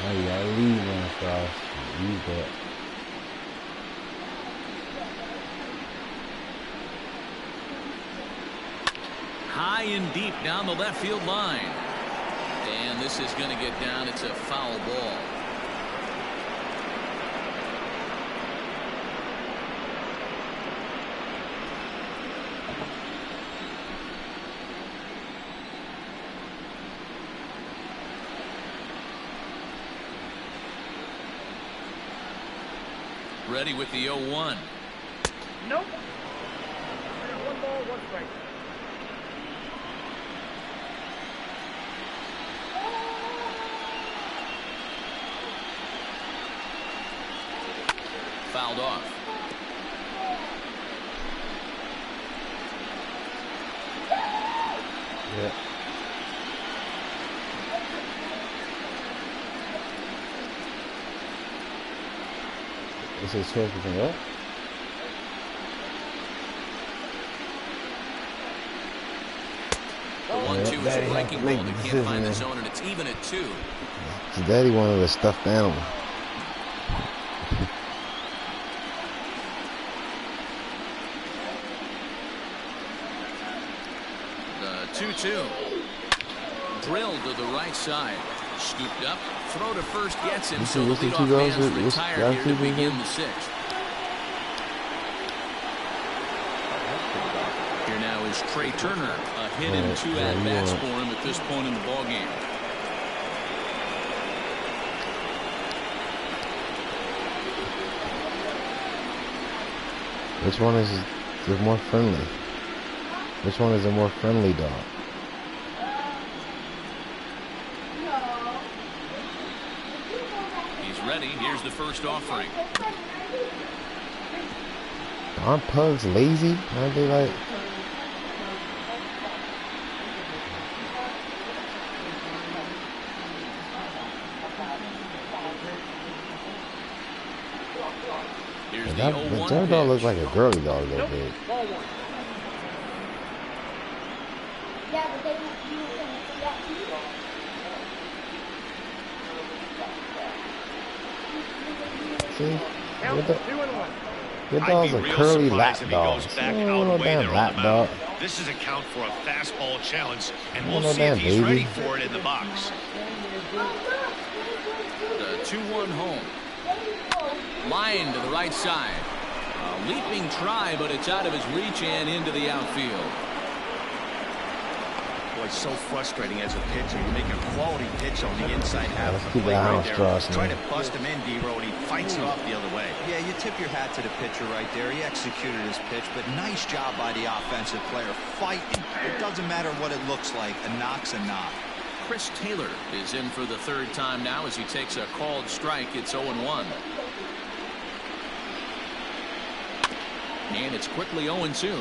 E: Oh, you gotta leave one, Frost. Use that.
A: High and deep down the left field line. And this is going to get down. It's a foul ball. Ready with the 0-1.
F: Nope. 1 ball, 1 strike.
A: Fouled off.
E: Yeah. This is switch between what?
A: The 1-2 is a breaking ball. They can't find the zone, and it's even at 2.
E: His daddy wanted a stuffed animal.
A: The 2-2. Drilled to the right side. Scooped up. Throw to first gets him, so the leadoff man's retired here to begin the 6th. Here now is Trey Turner. A hit and 2 at-bats for him at this point in the ballgame.
E: Which one is the more friendly? Which one is a more friendly dog?
A: He's ready. Here's the first offering.
E: Aren't pugs lazy? Aren't they like...
A: Here's the 0-1
E: That dog looks like a girly dog though, dude. See? Your dog's a curly lap dog. No damn lap dog.
B: This is a count for a fastball challenge, and we'll see if he's ready for it in the box.
A: The 2-1 home. Line to the right side. A leaping try, but it's out of his reach and into the outfield.
B: Boy, it's so frustrating as a pitcher. You make a quality pitch on the inside half of the
E: keep
B: plate
E: that
B: right
E: house
B: there.
E: crossing.
B: Try to bust him in, D-Row, and he fights it off the other way.
C: Yeah, you tip your hat to the pitcher right there. He executed his pitch, but nice job by the offensive player fighting. It doesn't matter what it looks like. A knock's a knock.
A: Chris Taylor is in for the 3rd time now as he takes a called strike. It's 0-1. And it's quickly 0-2.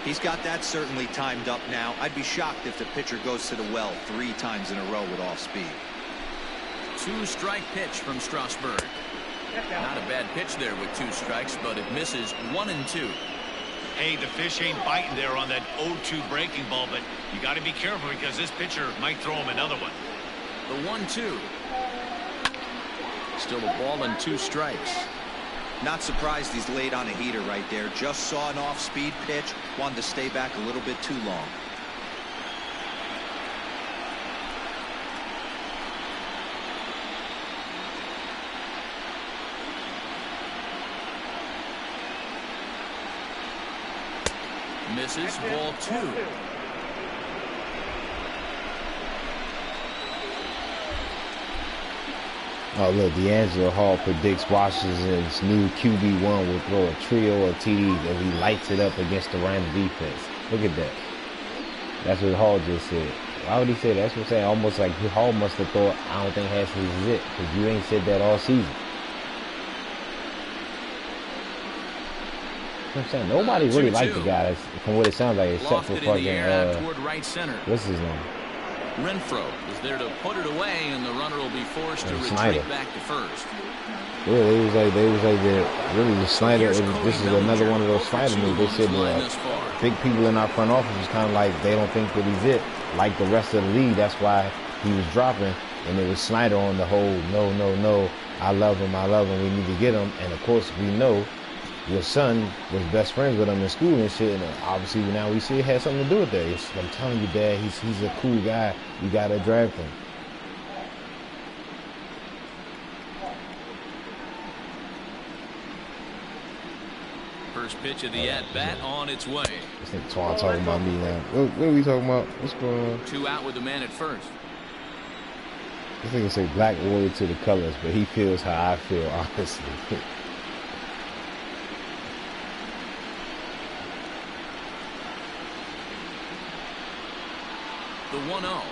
C: He's got that certainly timed up now. I'd be shocked if the pitcher goes to the well 3 times in a row with off speed.
A: 2-strike pitch from Strasburg. Not a bad pitch there with 2 strikes, but it misses 1-2.
B: Hey, the fish ain't biting there on that 0-2 breaking ball, but you got to be careful because this pitcher might throw him another one.
A: The 1-2. Still a ball and 2 strikes.
C: Not surprised he's laid on a heater right there. Just saw an off-speed pitch. Wanted to stay back a little bit too long.
A: Misses. Ball 2.
E: Oh, look, D'Angelo Hall predicts Washington's new QB1 will throw a trio of TDs as he lights it up against the Rams defense. Look at that. That's what Hall just said. Why would he say that? That's what I'm saying. Almost like Hall must have thought, I don't think Haskins is it, because you ain't said that all season. You know what I'm saying? Nobody really liked the guy, from what it sounds like, except for fucking,
A: right center.
E: What's his name?
A: Renfro is there to put it away, and the runner will be forced to retreat back to first.
E: Yeah, they was like that. Really, the Snyder. This is another one of those Snyder moves. They said big people in our front office is kind of like they don't think that he's it, like the rest of the league. That's why he was dropping, and it was Snyder on the whole. No. I love him. We need to get him. And of course, we know your son was best friends with him in school and shit, and obviously now we see it had something to do with that. I'm telling you, Dad, he's a cool guy. You gotta draft him.
A: First pitch of the at-bat on its way.
E: This nigga Twan talking about me now. What are we talking about? What's going on?
A: 2 out with the man at first.
E: This nigga say black warrior to the colors, but he feels how I feel, honestly.
A: The 1-0.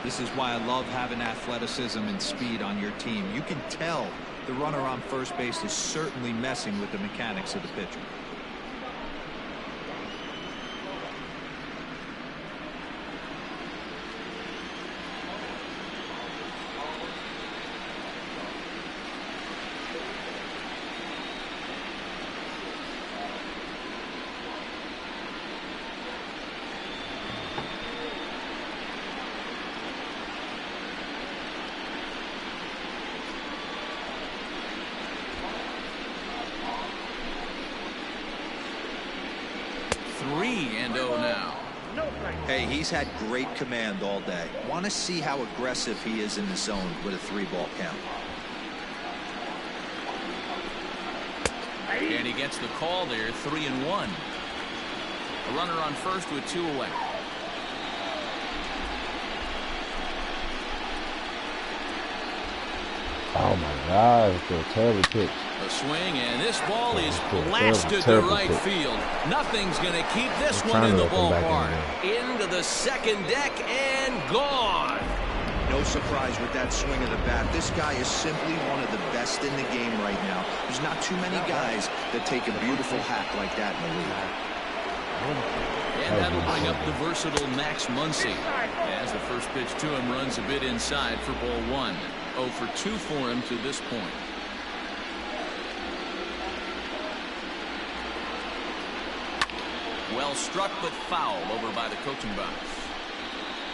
C: This is why I love having athleticism and speed on your team. You can tell the runner on first base is certainly messing with the mechanics of the pitcher. Hey, he's had great command all day. Want to see how aggressive he is in the zone with a 3-ball count.
A: And he gets the call there, 3-1. A runner on first with 2 away.
E: Oh my God, it's a terrible pitch.
A: A swing, and this ball is blasted to right field. Nothing's going to keep this one in the ballpark. Into the second deck and gone.
C: No surprise with that swing of the bat. This guy is simply one of the best in the game right now. There's not too many guys that take a beautiful hack like that in the league.
A: And that'll bring up the versatile Max Muncy, as the first pitch to him runs a bit inside for ball 1. 0 for 2 for him to this point. Well struck, but foul over by the coaching box.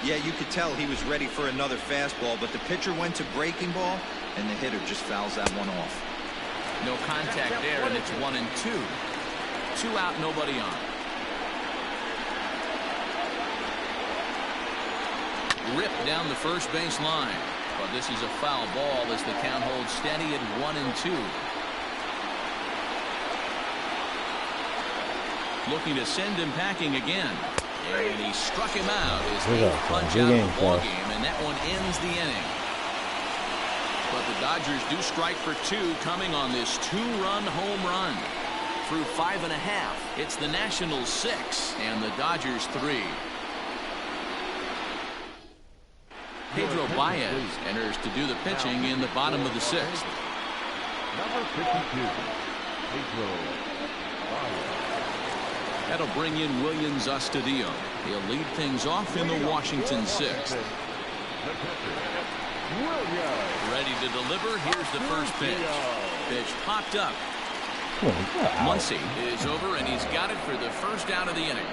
C: Yeah, you could tell he was ready for another fastball, but the pitcher went to breaking ball, and the hitter just fouls that one off.
A: No contact there, and it's 1-2. 2 out, nobody on. Ripped down the first base line. But this is a foul ball as the count holds steady at 1-2. Looking to send him packing again. And he struck him out as he punched out the ball game, and that one ends the inning. But the Dodgers do strike for 2 coming on this 2-run home run. Through 5.5, it's the Nationals 6 and the Dodgers 3. Pedro Baez enters to do the pitching in the bottom of the 6th.
D: Number 52, Pedro Baez.
A: That'll bring in Williams Astudillo. He'll lead things off in the Washington 6th. Ready to deliver. Here's the first pitch. Pitch popped up. Muncy is over, and he's got it for the first out of the inning.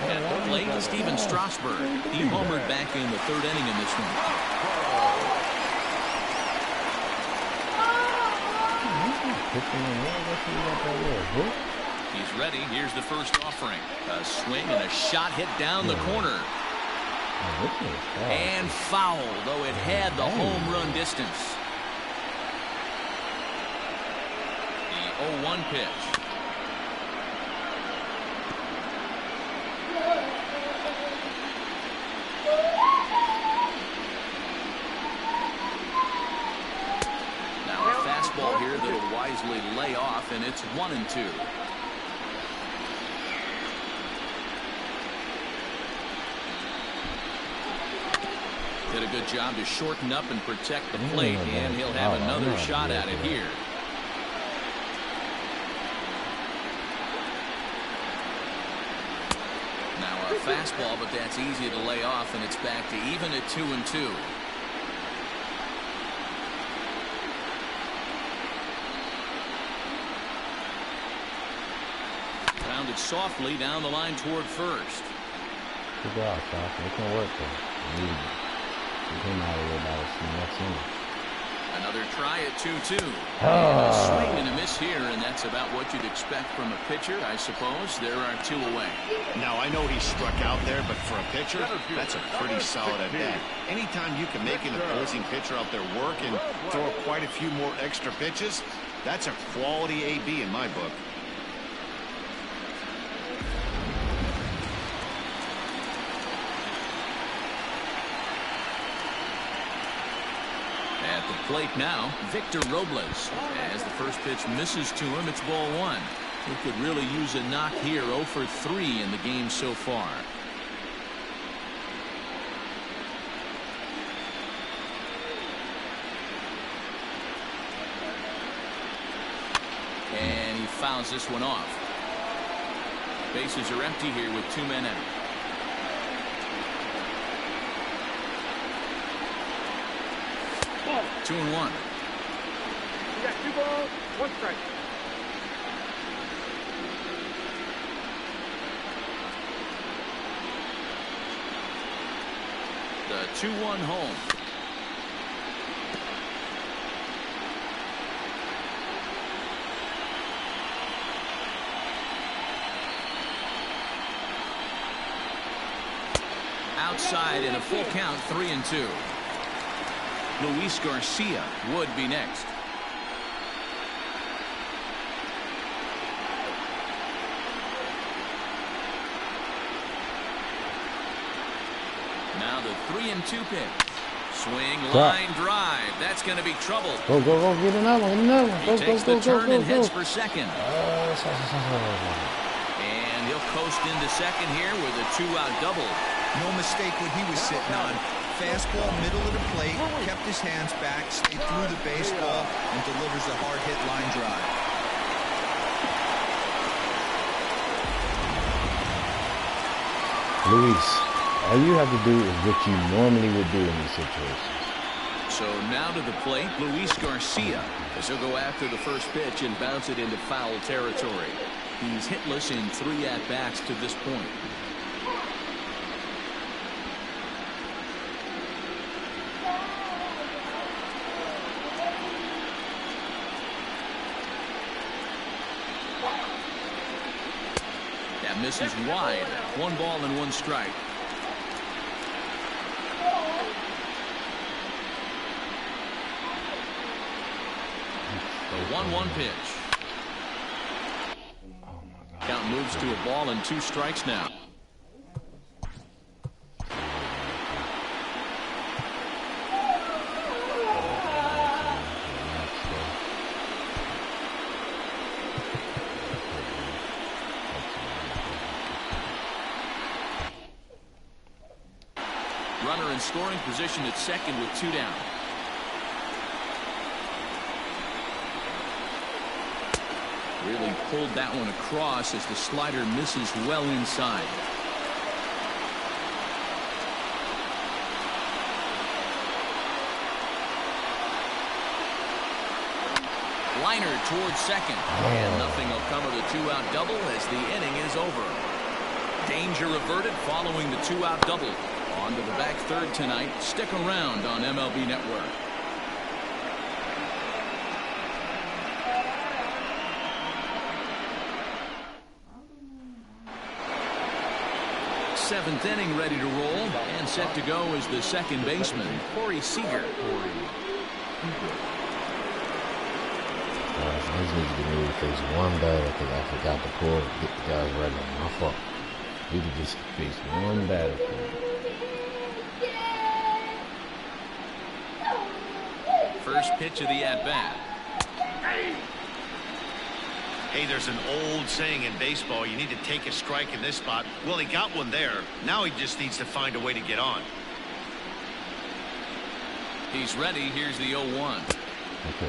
A: And late, Steven Strasburg. He homered back in the 3rd inning in this one. He's ready. Here's the first offering. A swing and a shot hit down the corner. And foul, though it had the home run distance. The 0-1 pitch. fastball here that'll wisely lay off, and it's 1-2. Did a good job to shorten up and protect the plate, and he'll have another shot at it here. Now a fastball, but that's easy to lay off, and it's back to even at 2-2. Grounded softly down the line toward first.
E: Good job, Josh. It can work, though. Get him out of here by the next inning.
A: Another try at 2-2. And a swing and a miss here, and that's about what you'd expect from a pitcher, I suppose. There are 2 away.
B: Now, I know he struck out there, but for a pitcher, that's a pretty solid at bat. Anytime you can make an opposing pitcher out there work and throw quite a few more extra pitches, that's a quality AB in my book.
A: At the plate now, Victor Robles. As the first pitch misses to him, it's ball 1. He could really use a knock here. 0 for 3 in the game so far. And he fouls this one off. Bases are empty here with 2 men out.
F: Ball.
A: 2-1.
F: You got 2 balls, 1 strike.
A: The 2-1 home. Outside in a full count, 3-2. Luis Garcia would be next. Now the 3-2 pitch. Swing, line drive. That's going to be trouble.
E: Go, get another one,
A: He takes the turn and heads for second. And he'll coast into second here with a 2-out double.
C: No mistake what he was sitting on. Fastball, middle of the plate, kept his hands back, stayed through the baseball, and delivers a hard-hit line drive.
E: Luis, all you have to do is what you normally would do in these situations.
A: So now to the plate, Luis Garcia, as he'll go after the first pitch and bounce it into foul territory. He's hitless in 3 at-bats to this point. Misses wide. 1 ball and 1 strike. The 1-1 pitch. Count moves to a ball and 2 strikes now. Runner in scoring position at second with 2 down. Really pulled that one across as the slider misses well inside. Liner towards second. And nothing will come of the 2-out double as the inning is over. Danger averted following the 2-out double. On to the back third tonight. Stick around on MLB Network. Seventh inning ready to roll, and set to go is the second baseman, Corey Seager.
E: I just need to get ready to face 1 batter because I forgot to get the guys right on my fault. We could just face 1 batter.
A: First pitch of the at-bat.
B: Hey, there's an old saying in baseball, you need to take a strike in this spot. Well, he got one there. Now he just needs to find a way to get on.
A: He's ready. Here's the 0-1.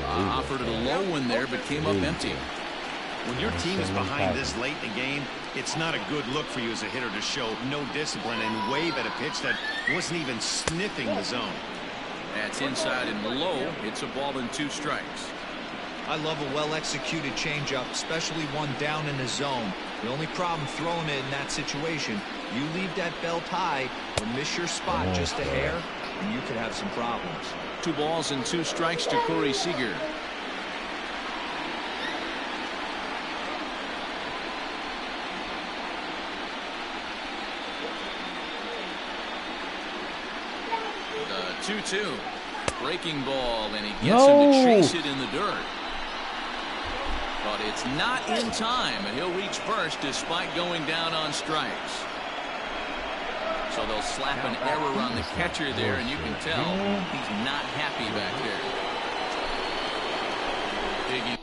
A: Offered it a low one there, but came up empty.
B: When your team is behind this late in the game, it's not a good look for you as a hitter to show no discipline and wave at a pitch that wasn't even sniffing the zone.
A: That's inside and low. It's a ball and 2 strikes.
C: I love a well-executed changeup, especially one down in the zone. The only problem throwing it in that situation, you leave that belt high or miss your spot just a hair, and you could have some problems.
A: 2 balls and 2 strikes to Corey Seager. The 2-2. Breaking ball, and he gets him to chase it in the dirt. But it's not in time, and he'll reach first despite going down on strikes. So they'll slap an error on the catcher there, and you can tell he's not happy back there. Biggie.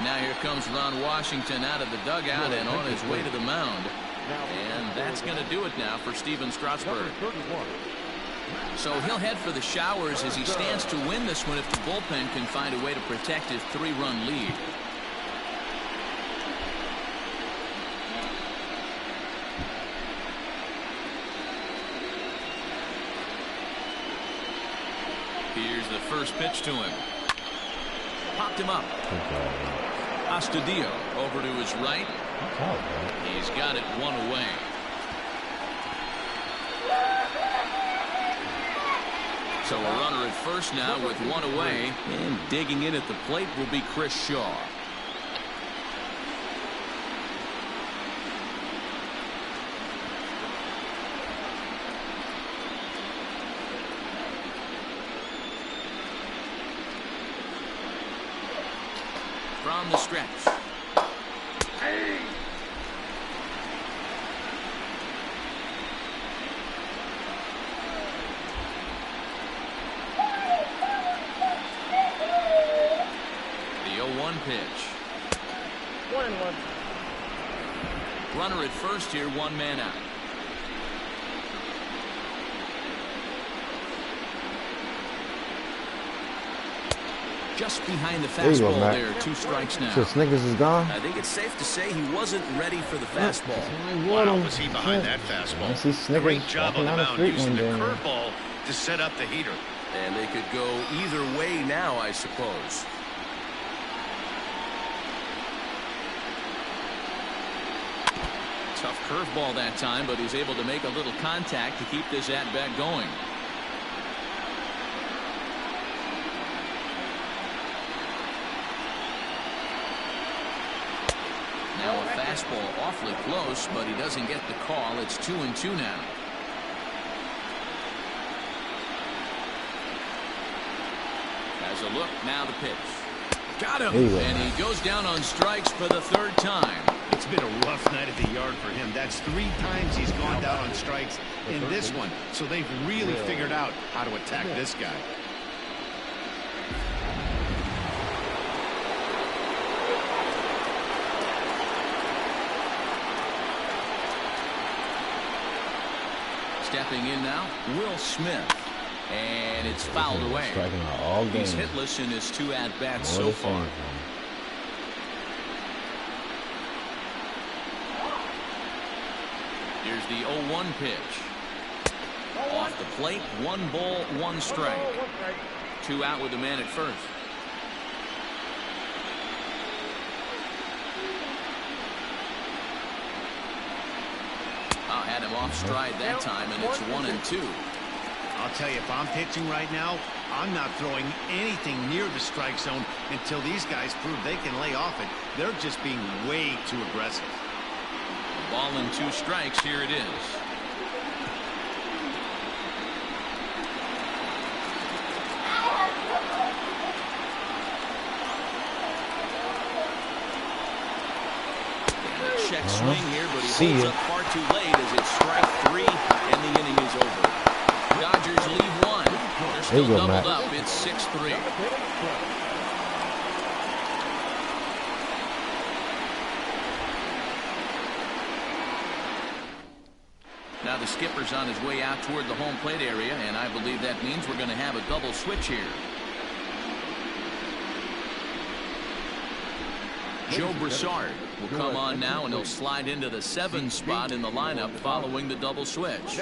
A: Now here comes Ron Washington out of the dugout and on his way to the mound. And that's going to do it now for Steven Strasburg. So he'll head for the showers as he stands to win this one if the bullpen can find a way to protect his 3-run lead. Here's the first pitch to him. Popped him up. Astudillo over to his right. He's got it 1 away. So a runner at first now with 1 away, and digging in at the plate will be Chris Shaw. From the stretch. The 0-1 pitch.
F: 1-1.
A: Runner at first here, 1 man out. Just behind the fastball there, 2 strikes now.
E: So Snickers is gone?
A: I think it's safe to say he wasn't ready for the fastball.
B: Wow, was he behind that fastball?
E: I see Snickers
B: Great job on the mound using the
E: one day.
B: curveball to set up the heater.
A: And they could go either way now, I suppose. Tough curveball that time, but he's able to make a little contact to keep this at-bat going. Now a fastball awfully close, but he doesn't get the call. It's 2-2 now. Has a look, now the pitch. Got him, and he goes down on strikes for the 3rd time.
B: It's been a rough night at the yard for him. That's 3 times he's gone down on strikes in this one. So they've really figured out how to attack this guy.
A: Stepping in now, Will Smith. And it's fouled away. He's hitless in his 2 at-bats so far. Here's the 0-1 pitch. Off the plate, 1 ball, 1 strike. 2 out with the man at first. Had him off stride that time, and it's 1-2.
B: I'll tell you, if I'm pitching right now, I'm not throwing anything near the strike zone until these guys prove they can lay off it. They're just being way too aggressive.
A: Ball and 2 strikes. Here it is. check swing here, but he holds up far too late as it's strike 3 and the inning is over. Dodgers lead 1. They're still doubled up. It's 6-3. Now the skipper's on his way out toward the home plate area, and I believe that means we're going to have a double switch here. Joe Broussard will come on now, and he'll slide into the 7 spot in the lineup following the double switch.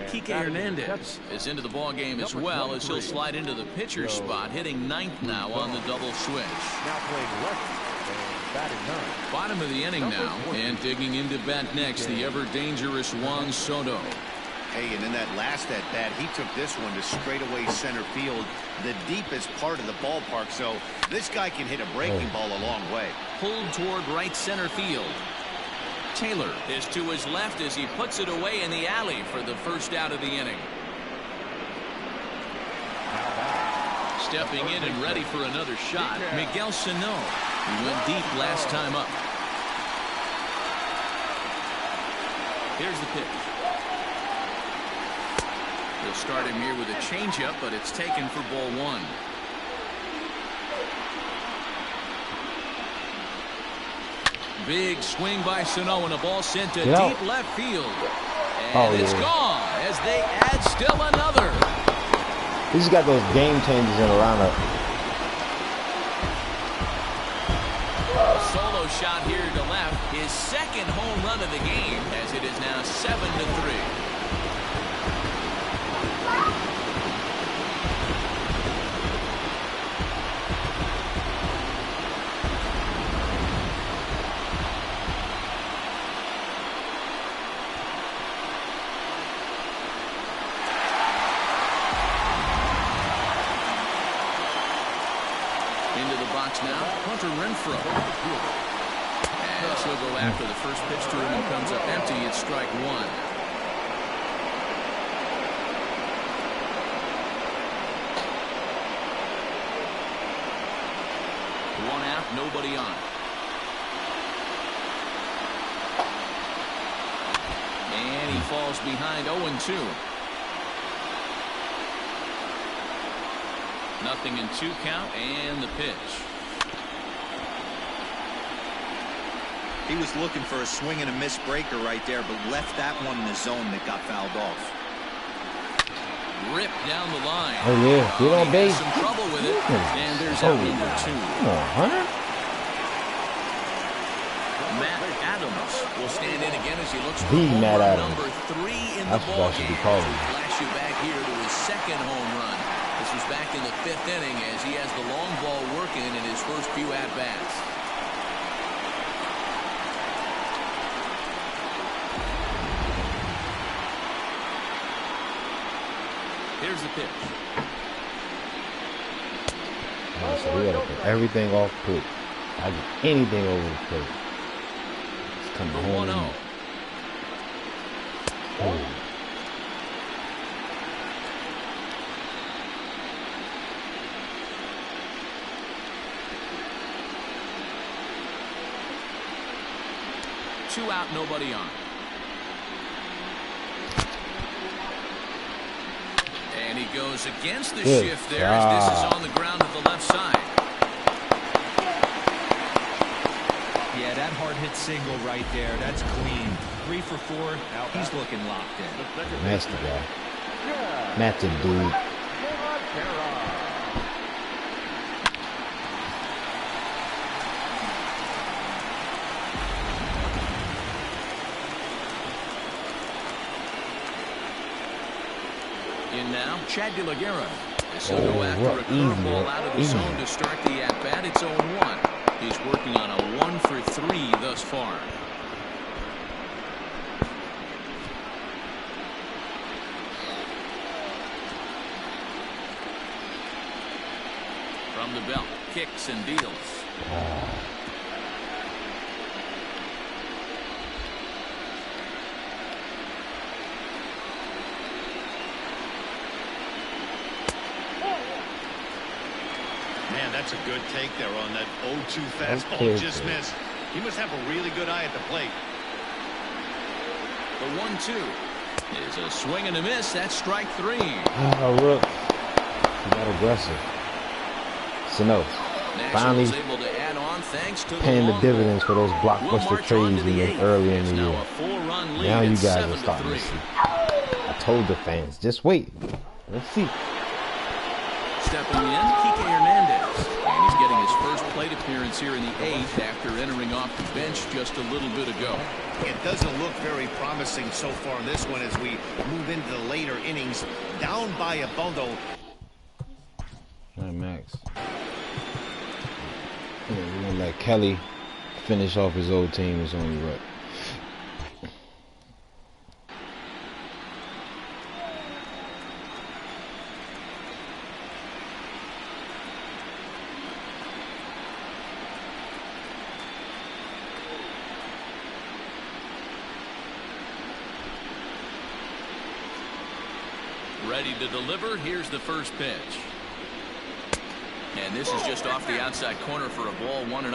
A: Kike Hernandez is into the ball game as well, as he'll slide into the pitcher spot, hitting 9th now on the double switch. Bottom of the inning now, and digging into bat next, the ever-dangerous Juan Soto.
B: Hey, and in that last at-bat, he took this one to straightaway center field, the deepest part of the ballpark, so this guy can hit a breaking ball a long way.
A: Pulled toward right center field. Taylor is to his left as he puts it away in the alley for the first out of the inning. Stepping in and ready for another shot, Miguel Sano. He went deep last time up. Here's the pitch. They'll start him here with a changeup, but it's taken for ball 1. Big swing by Sano, and a ball sent to deep left field. And it's gone as they add still another.
E: He's got those game changers in a lineup.
A: Solo shot here to left. His second home run of the game, as it is now 7-3. Now, Hunter Renfroe. As he'll go after the first pitch to him and comes up empty. It's strike 1. 1 out, nobody on. And he falls behind 0-2. Nothing in 2 count, and the pitch.
C: He was looking for a swing and a miss breaker right there, but left that one in the zone that got fouled off.
A: Ripped down the line.
E: Oh yeah, get on base.
A: Some trouble with it, and there's out number 2.
E: Come on, Hunter.
A: Matt Adams will stand in again as he looks
E: The
A: for home
E: Matt
A: run
E: Adams.
A: number 3 in
E: That's
A: the
E: what
A: ball
E: I should
A: game.
E: be calling him.
A: Flash you back here to his second home run. This was back in the 5th inning as he has the long ball working in his first few at-bats. Here's the pitch.
E: Oh, so we gotta put everything off quick. I get anything over the plate. It's coming home.
A: 1-0.
E: Oh.
A: Two out, nobody on. And he goes against the shift there as this is on the ground to the left side.
C: Yeah, that hard hit single right there. That's clean. 3 for 4. He's looking locked in.
E: That's the guy. That's a dude.
A: In now, Chad De La Guerra. This will go after a curveball out of the zone to start the at-bat. It's 0-1. He's working on a 1 for 3 thus far. From the belt, kicks and deals.
B: Man, that's a good take there on that 0-2 fastball. Just missed. He must have a really good eye at the plate.
A: The 1-2 is a swing and a miss. That's strike 3.
E: Oh, look. He got aggressive. So, no. Finally
A: able to add on thanks to
E: paying the dividends for those blockbuster trades early in the year. Now you guys are starting to see. I told the fans, just wait. Let's see.
A: Stepping in, Kike Hernandez. And he's getting his first plate appearance here in the 8th after entering off the bench just a little bit ago.
B: It doesn't look very promising so far in this one as we move into the later innings. Down by a bundle.
E: All right, Max. Yeah, we're going to let Kelly finish off his old team. It's only right.
A: Ready to deliver. Here's the first pitch. And this is just off the outside corner for a ball, 1-0.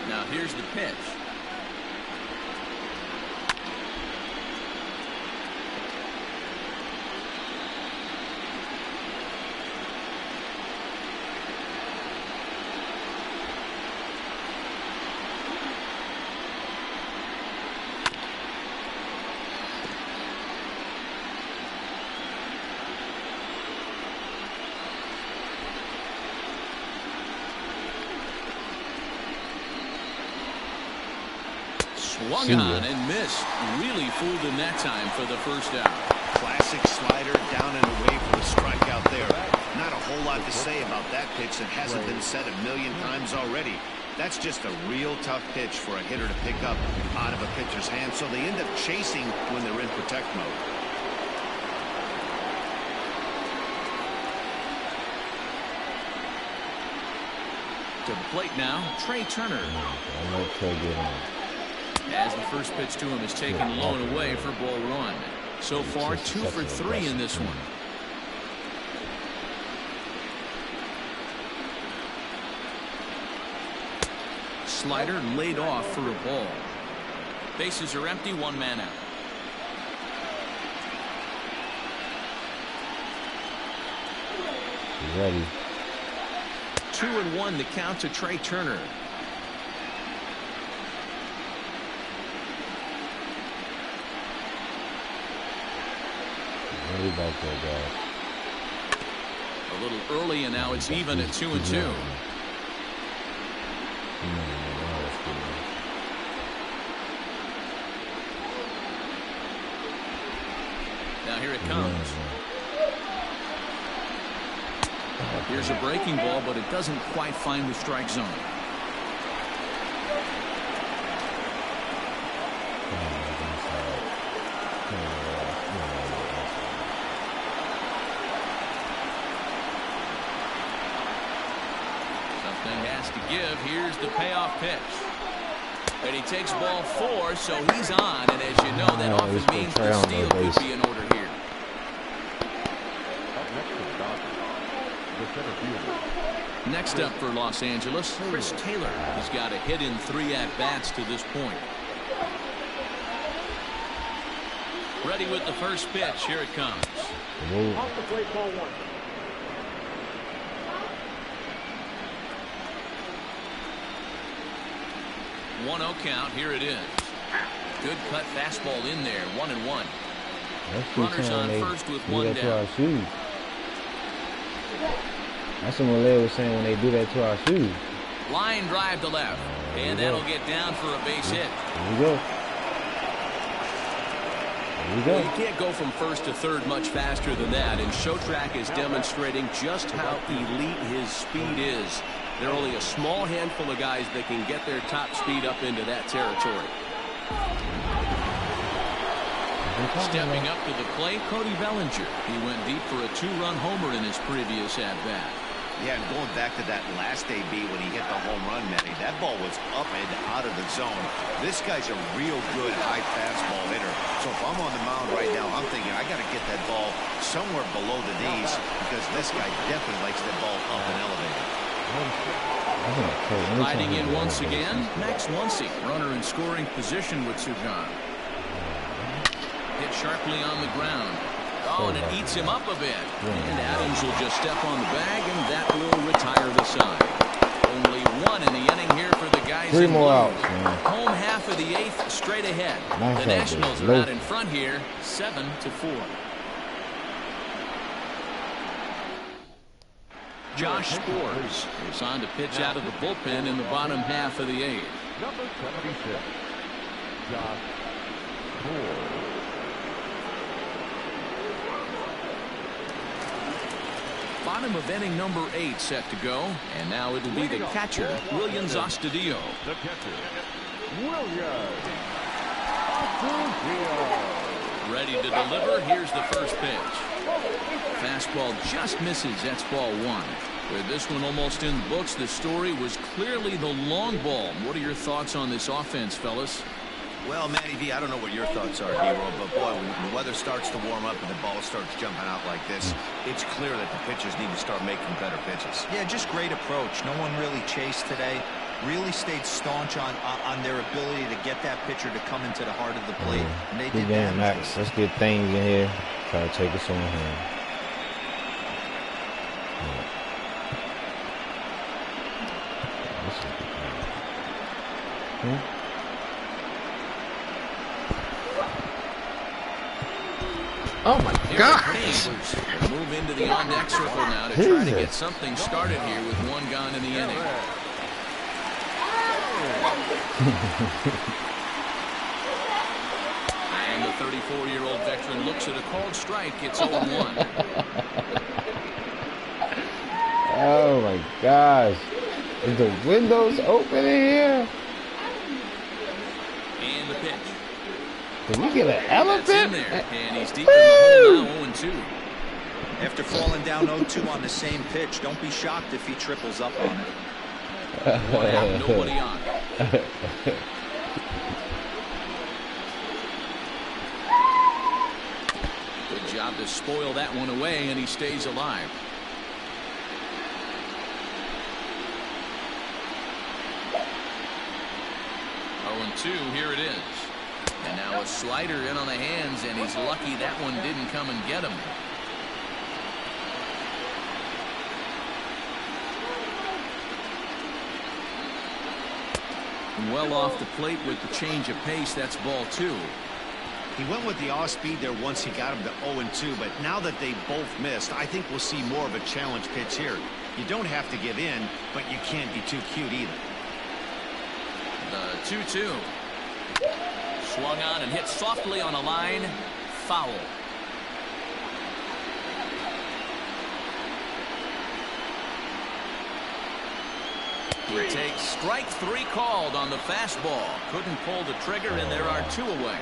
A: Now here's the pitch. Swung on and missed. Really fooled him that time for the first out.
B: Classic slider down and away for a strikeout there. Not a whole lot to say about that pitch that hasn't been said a million times already. That's just a real tough pitch for a hitter to pick up out of a pitcher's hand, so they end up chasing when they're in protect mode.
A: To the plate now, Trey Turner.
E: I like Trey getting on.
A: As the first pitch to him is taken low and away for ball 1. So far, 2 for 3 in this one. Slider laid off for a ball. Bases are empty, 1 man out.
E: He's ready.
A: 2-1 the count to Trey Turner.
E: Back there, guys.
A: A little early, and now it's even at 2-2. Now here it comes. Here's a breaking ball, but it doesn't quite find the strike zone. Here's the payoff pitch. And he takes ball 4, so he's on. And as you know, that often means the steal could be in order here. Next up for Los Angeles, Chris Taylor. He's got a hit in 3 at-bats to this point. Ready with the first pitch. Here it comes.
F: Off the plate, ball 1.
A: 1-0 count. Here it is. Good cut fastball in there. 1-1. Runners on first with 1 down.
E: That's what Malay was saying when they do that to our shoes.
A: Line drive to left. And that'll get down for a base hit.
E: Here we go. Here we go.
A: Well, you can't go from first to third much faster than that. And Showtrack is demonstrating just how elite his speed is. There are only a small handful of guys that can get their top speed up into that territory. Stepping up to the plate, Cody Bellinger. He went deep for a 2-run homer in his previous at-bat.
B: Yeah, and going back to that last AB when he hit the home run, Manny, that ball was up and out of the zone. This guy's a real good high fastball hitter. So if I'm on the mound right now, I'm thinking I got to get that ball somewhere below the knees because this guy definitely likes that ball up and elevated.
A: Riding in once again, Max Muncy, runner in scoring position with Sujan. Hit sharply on the ground. Oh, and it eats him up a bit. And Adams will just step on the bag, and that will retire the side. Only one in the inning here for the guys.
E: 3 more outs.
A: Home half of the 8th, straight ahead. The Nationals are out in front here, 7-4. Josh Spores is on to pitch out of the bullpen in the bottom half of the 8th.
D: Number 76, Josh Spores.
A: Bottom of inning number 8 set to go, and now it'll be the catcher, Williams Astudillo.
D: The catcher, Williams Astudillo.
A: Ready to deliver. Here's the first pitch. Fastball just misses. That's ball 1. With this one almost in the books, the story was clearly the long ball. What are your thoughts on this offense, fellas?
B: Well, Manny V, I don't know what your thoughts are, Hero, but boy, when the weather starts to warm up and the ball starts jumping out like this, it's clear that the pitchers need to start making better pitches.
C: Yeah, just great approach. No one really chased today. Really stayed staunch on their ability to get that pitcher to come into the heart of the plate. And they did that.
E: Max. Let's get things in here. Try to take us on here.
H: Oh my God!
A: Move into the on-deck circle now to try to get something started here with 1 gone in the inning. And the 34-year-old veteran looks at a called strike. It's 0-1.
E: Oh my gosh! Is the windows open in here?
A: And the pitch.
E: Did we get an elephant?
A: That's in there, and he's deep in the hole now, 0-2.
C: After falling down 0-2 on the same pitch, don't be shocked if he triples up on it.
A: One out, nobody on. Good job to spoil that one away, and he stays alive. Here it is. And now a slider in on the hands, and he's lucky that one didn't come and get him. Well off the plate with the change of pace. That's ball 2.
B: He went with the off-speed there once he got him to 0-2, but now that they both missed, I think we'll see more of a challenge pitch here. You don't have to give in, but you can't be too cute either.
A: The 2-2. Swung on and hit softly on a line. Foul. He takes strike 3 called on the fastball. Couldn't pull the trigger, and there are 2 away.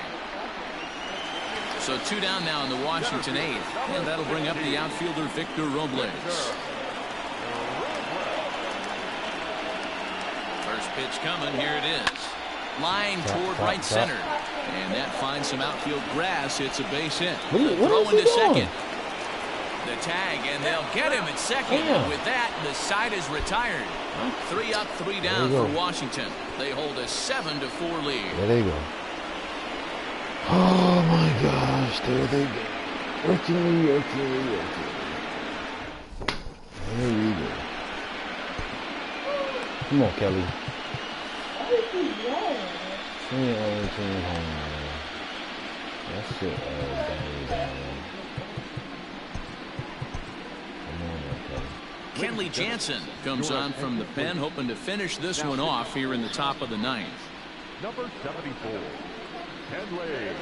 A: So 2 down now in the Washington 8th. And that'll bring up the outfielder Victor Robles. First pitch coming. Here it is. Line toward right center. And that finds some outfield grass. It's a base hit. Throw into second. The tag, and they'll get him at second. And with that, the side is retired. 3 up, 3 down for Washington. They hold a 7-4 lead.
E: There they go. Oh my gosh, there they go. Working. There we go. Come on, Kelly. That's it.
A: Kenley Jansen comes on from the pen, hoping to finish this one off here in the top of the 9th.
D: Number 74, Kenley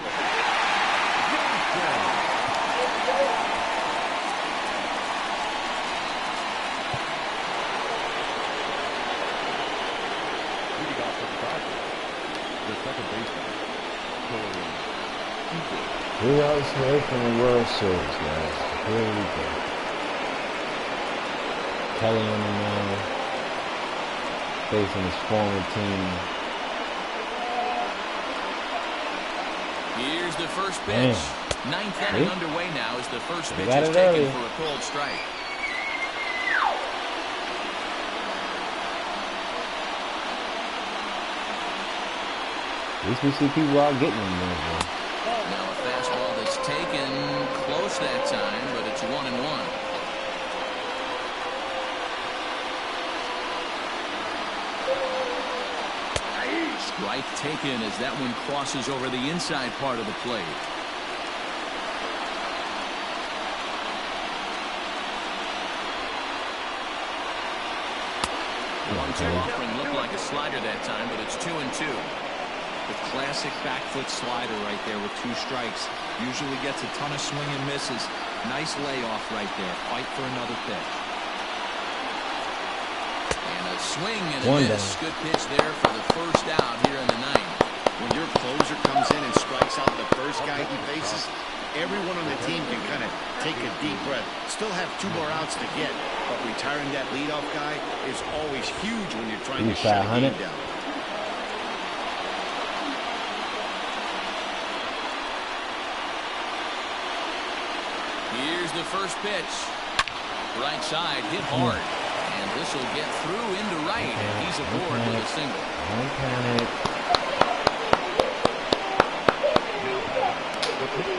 D: the second baseman,
E: Who else away from the World Series, guys? Here we go. Kelly on the mound, facing his former team.
A: Here's the first pitch. Ninth inning underway now as the first pitch is taken for a cold strike.
E: At least we see people out getting them there.
A: Now a fastball that's taken close that time, but it's 1-1. Strike taken as that one crosses over the inside part of the plate. Offering looked like a slider that time, but it's 2-2.
C: The classic back foot slider right there with 2 strikes. Usually gets a ton of swing and misses. Nice layoff right there. Fight for another pitch.
A: And a swing and a miss. Good pitch there for the first out here in the ninth.
B: When your closer comes in and strikes out the first guy he faces, everyone on the team can kind of take a deep breath. Still have 2 more outs to get, but retiring that leadoff guy is always huge when you're trying to shut a game down.
A: Here's the first pitch. Right side, hit hard. And this will get through into right. And he's aboard with a single.
E: Don't panic.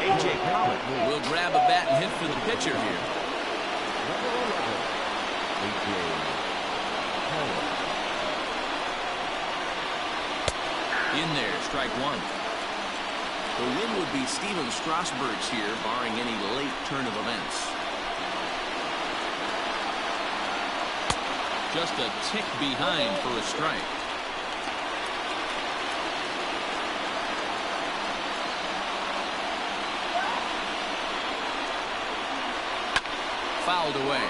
A: A.J. Pollock will grab a bat and hit for the pitcher here. In there, strike 1. The win would be Steven Strasburg's here, barring any late turn of events. Just a tick behind for a strike. Fouled away.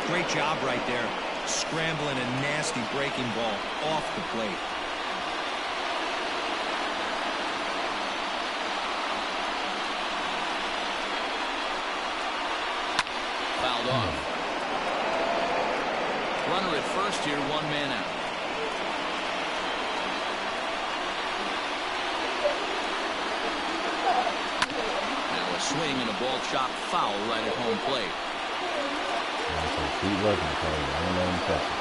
C: Great job right there. Scrambling a nasty breaking ball off the plate.
A: Fouled off. Runner at first here, 1 man out. Now a swing and a ball chopped foul right at home plate.
E: Keep working, Kelly. I don't let him touch it.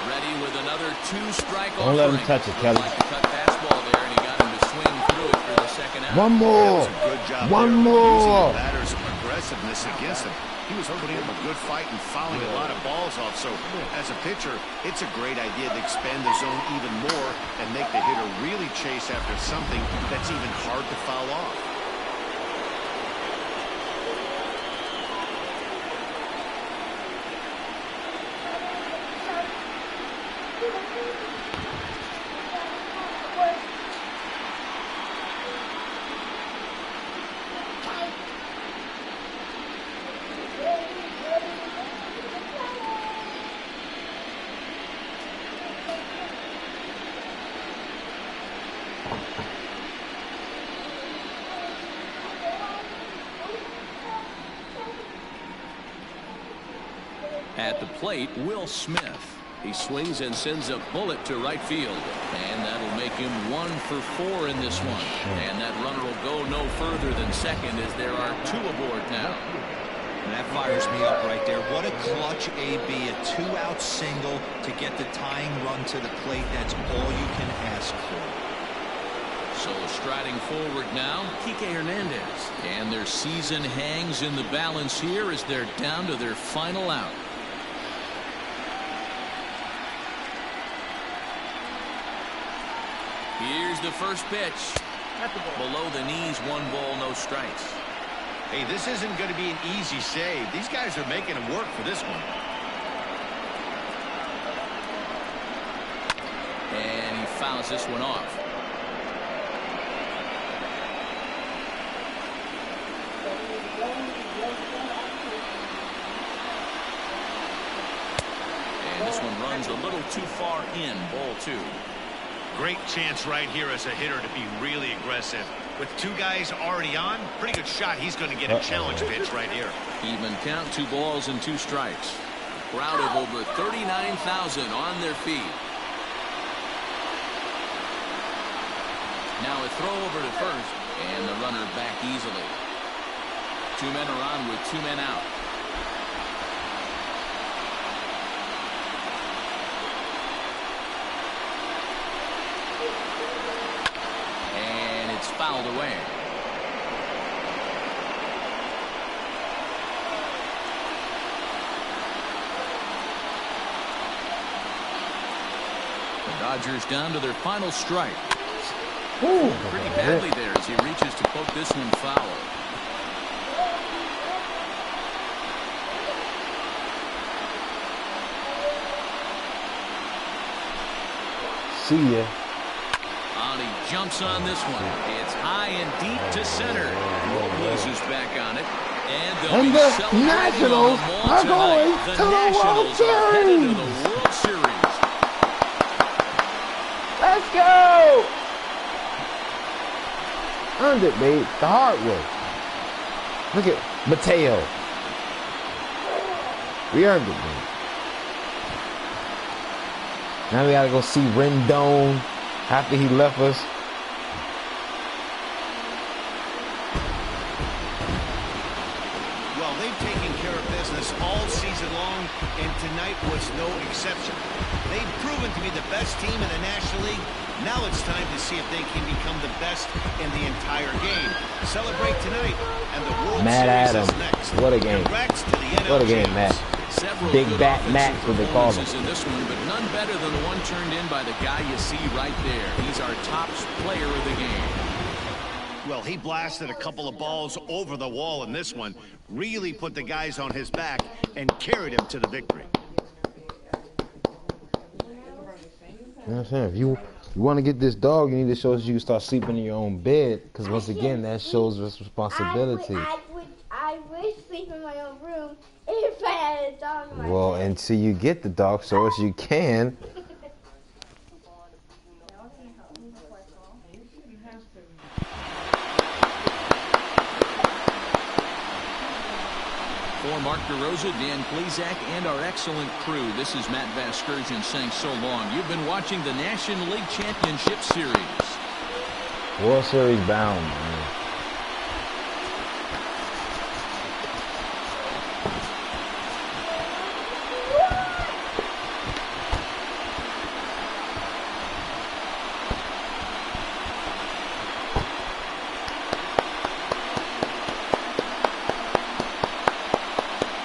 A: Ready with another 2-strike offering.
E: Don't let him touch it, Kelly.
A: Like to cut fastball there, and he got him to swing through it for the second out.
E: One more.
B: Good job
E: One
B: there.
E: more.
B: Using the batter's aggressiveness against him. He was putting up a good fight and fouling a lot of balls off. So as a pitcher, it's a great idea to expand the zone even more and make the hitter really chase after something that's even hard to foul off.
A: At the plate, Will Smith. He swings and sends a bullet to right field. And that'll make him 1 for 4 in this one. And that runner will go no further than second as there are 2 aboard now.
C: And that fires me up right there. What a clutch AB. A 2-out single to get the tying run to the plate. That's all you can ask for.
A: So striding forward now, Kike Hernandez. And their season hangs in the balance here as they're down to their final out. Here's the first pitch. Below the knees, 1 ball, no strikes.
B: Hey, this isn't going to be an easy save. These guys are making him work for this one.
A: And he fouls this one off. And this one runs a little too far in, ball 2.
B: Great chance right here as a hitter to be really aggressive. With 2 guys already on, pretty good shot. He's going to get a challenge pitch right here.
A: Even count, 2 balls and 2 strikes. Crowd of over 39,000 on their feet. Now a throw over to first, and the runner back easily. 2 men are on with 2 men out. And it's fouled away. The Dodgers down to their final strike.
E: Ooh,
A: pretty badly there as he reaches to poke this one foul.
E: See ya.
A: And he jumps on this one. It's high and deep to center. Robles is back on it. And the
E: Nationals are going to the World Series.
A: The World Series.
E: Let's go. Earned it, babe. The hard way. Look at Mateo. We earned it, babe. Now we gotta go see Rendon after he left us.
B: Well, they've taken care of business all season long, and tonight was no exception. They've proven to be the best team in the National League. Now it's time to see if they can become the best in the entire game. Celebrate tonight, and the World Series is next.
E: What a game.
B: Congrats to the NLCS.
E: What a game, Matt.
A: Several
E: Big
A: good
E: bat Matt, what they call him.
A: in this one, but none better than the one turned in by the guy you see right there. He's our top player of the game.
B: Well, he blasted a couple of balls over the wall in this one. Really put the guys on his back and carried him to the victory.
E: You know what I'm saying? If you want to get this dog, you need to show us you can start sleeping in your own bed. Because once again, that shows responsibility.
I: I would sleep in my own room if I had a dog in my
E: Well,
I: bed.
E: until you get the dog, show us you can.
A: For Mark DeRosa, Dan Plezak, and our excellent crew, this is Matt Vasgersian saying so long. You've been watching the National League Championship Series.
E: World Series bound, man.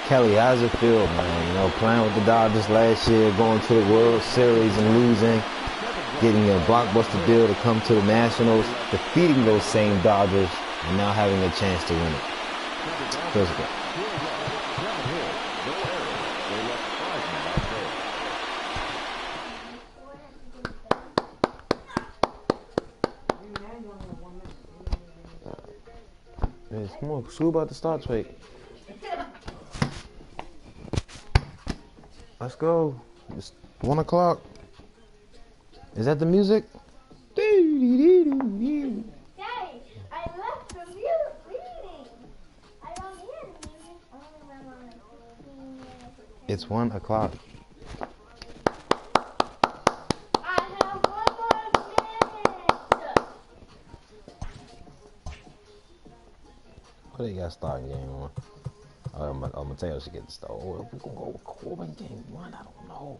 E: Kelly, how's it feel, man? You know, playing with the Dodgers last year, going to the World Series and losing, getting a blockbuster deal to come to the Nationals, defeating those same Dodgers, and now having a chance to win it. Feels good. Hey, come on, school about to start, Trey. Let's go. It's 1 o'clock. Is that the music?
I: Daddy, I left the music reading. I don't hear the music.
E: It's 1 o'clock.
I: I have 1 more minute.
E: What do you got starting game on? Mateo should get the start. Oh, if we're going to go with Corbin game 1, I don't know.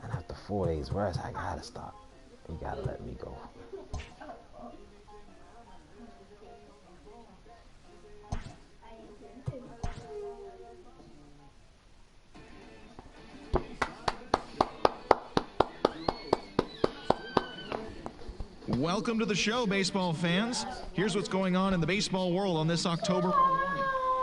E: And after 4 days rest, I got to stop. You got to let me go.
J: Welcome to the show, baseball fans. Here's what's going on in the baseball world on this October.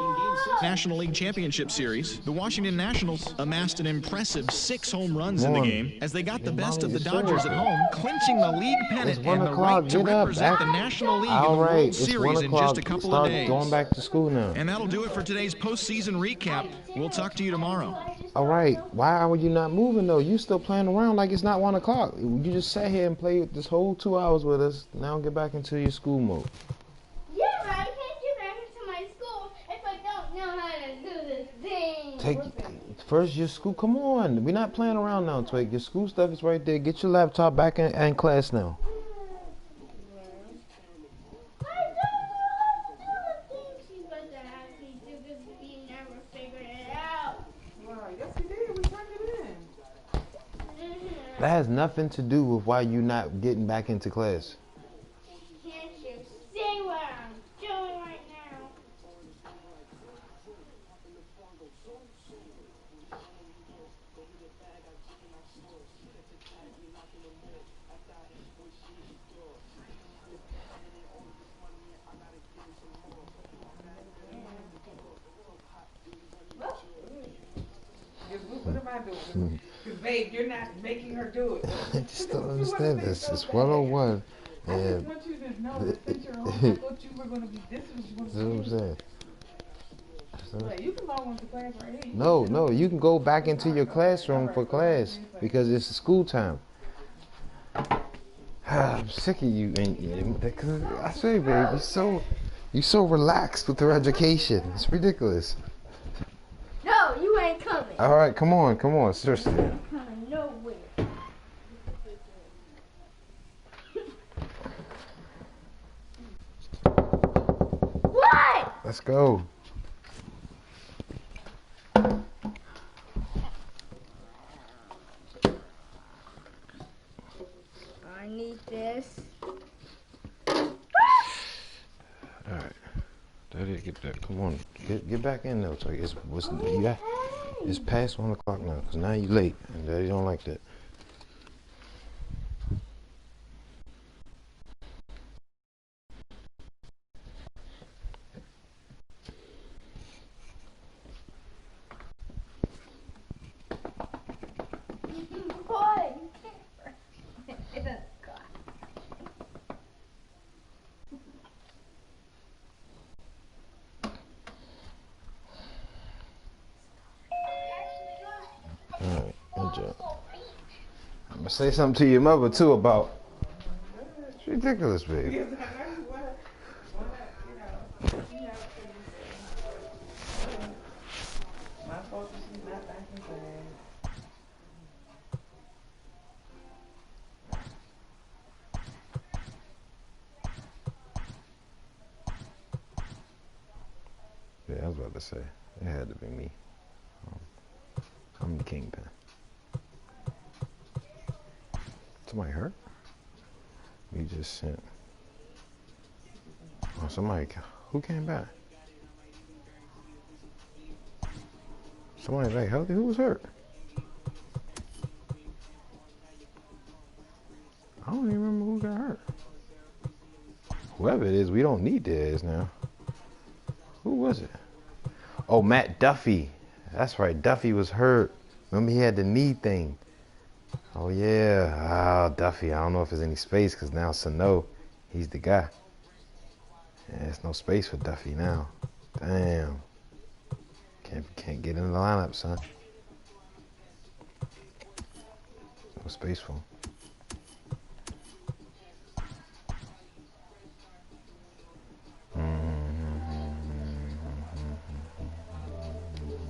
J: In Game National League Championship Series, the Washington Nationals amassed an impressive 6 home runs in the game as they got the best of the Dodgers at home, clinching the league pennant and the right to represent the National League in the World Series in just a couple of days.
E: Going back to school now.
J: And that'll do it for today's postseason recap. We'll talk to you tomorrow.
E: All right. Why are you not moving, though? You still playing around like it's not 1 o'clock. You just sat here and played this whole 2 hours with us. Now get back into your school mode.
I: Yeah, but I can't get back into my school if I don't know how to do this thing.
E: First your school. Come on. We're not playing around now, Twig. Your school stuff is right there. Get your laptop back in class now. That has nothing to do with why you're not getting back into class.
I: Can't you see what I'm doing right now?
K: What am I doing? Because, babe, you're not making her do it.
E: I just don't understand this. It's 101.
K: I just want you to know that since you're home, I thought you were going to be this. That's
E: what I'm saying.
K: Like, you can log on to class right here.
E: No, you can go back into your classroom for class because it's school time. I'm sick of you. And I say, babe, you're so relaxed with your education. It's ridiculous.
I: No, you ain't coming.
E: All right, come on, seriously.
I: Coming nowhere. What?
E: Let's go.
I: I need this.
E: All right, Daddy, get that. Come on, get back in there. So it's past 1 o'clock now, cause now you late, and Daddy don't like that.
I: Boy.
E: Alright, good job. I'm gonna say something to your mother too about. It's ridiculous, baby. Yeah, I was about to say, it had to be me. I'm the kingpin. Somebody hurt? You just sent. Oh, somebody. Who came back? Somebody back healthy? Who was hurt? I don't even remember who got hurt. Whoever it is, we don't need theirs now. Who was it? Oh, Matt Duffy. That's right. Duffy was hurt. Remember, he had the knee thing. Oh, yeah. Ah, Duffy. I don't know if there's any space because now Sano, he's the guy. Yeah, there's no space for Duffy now. Damn. Can't get in the lineup, son. No space for him.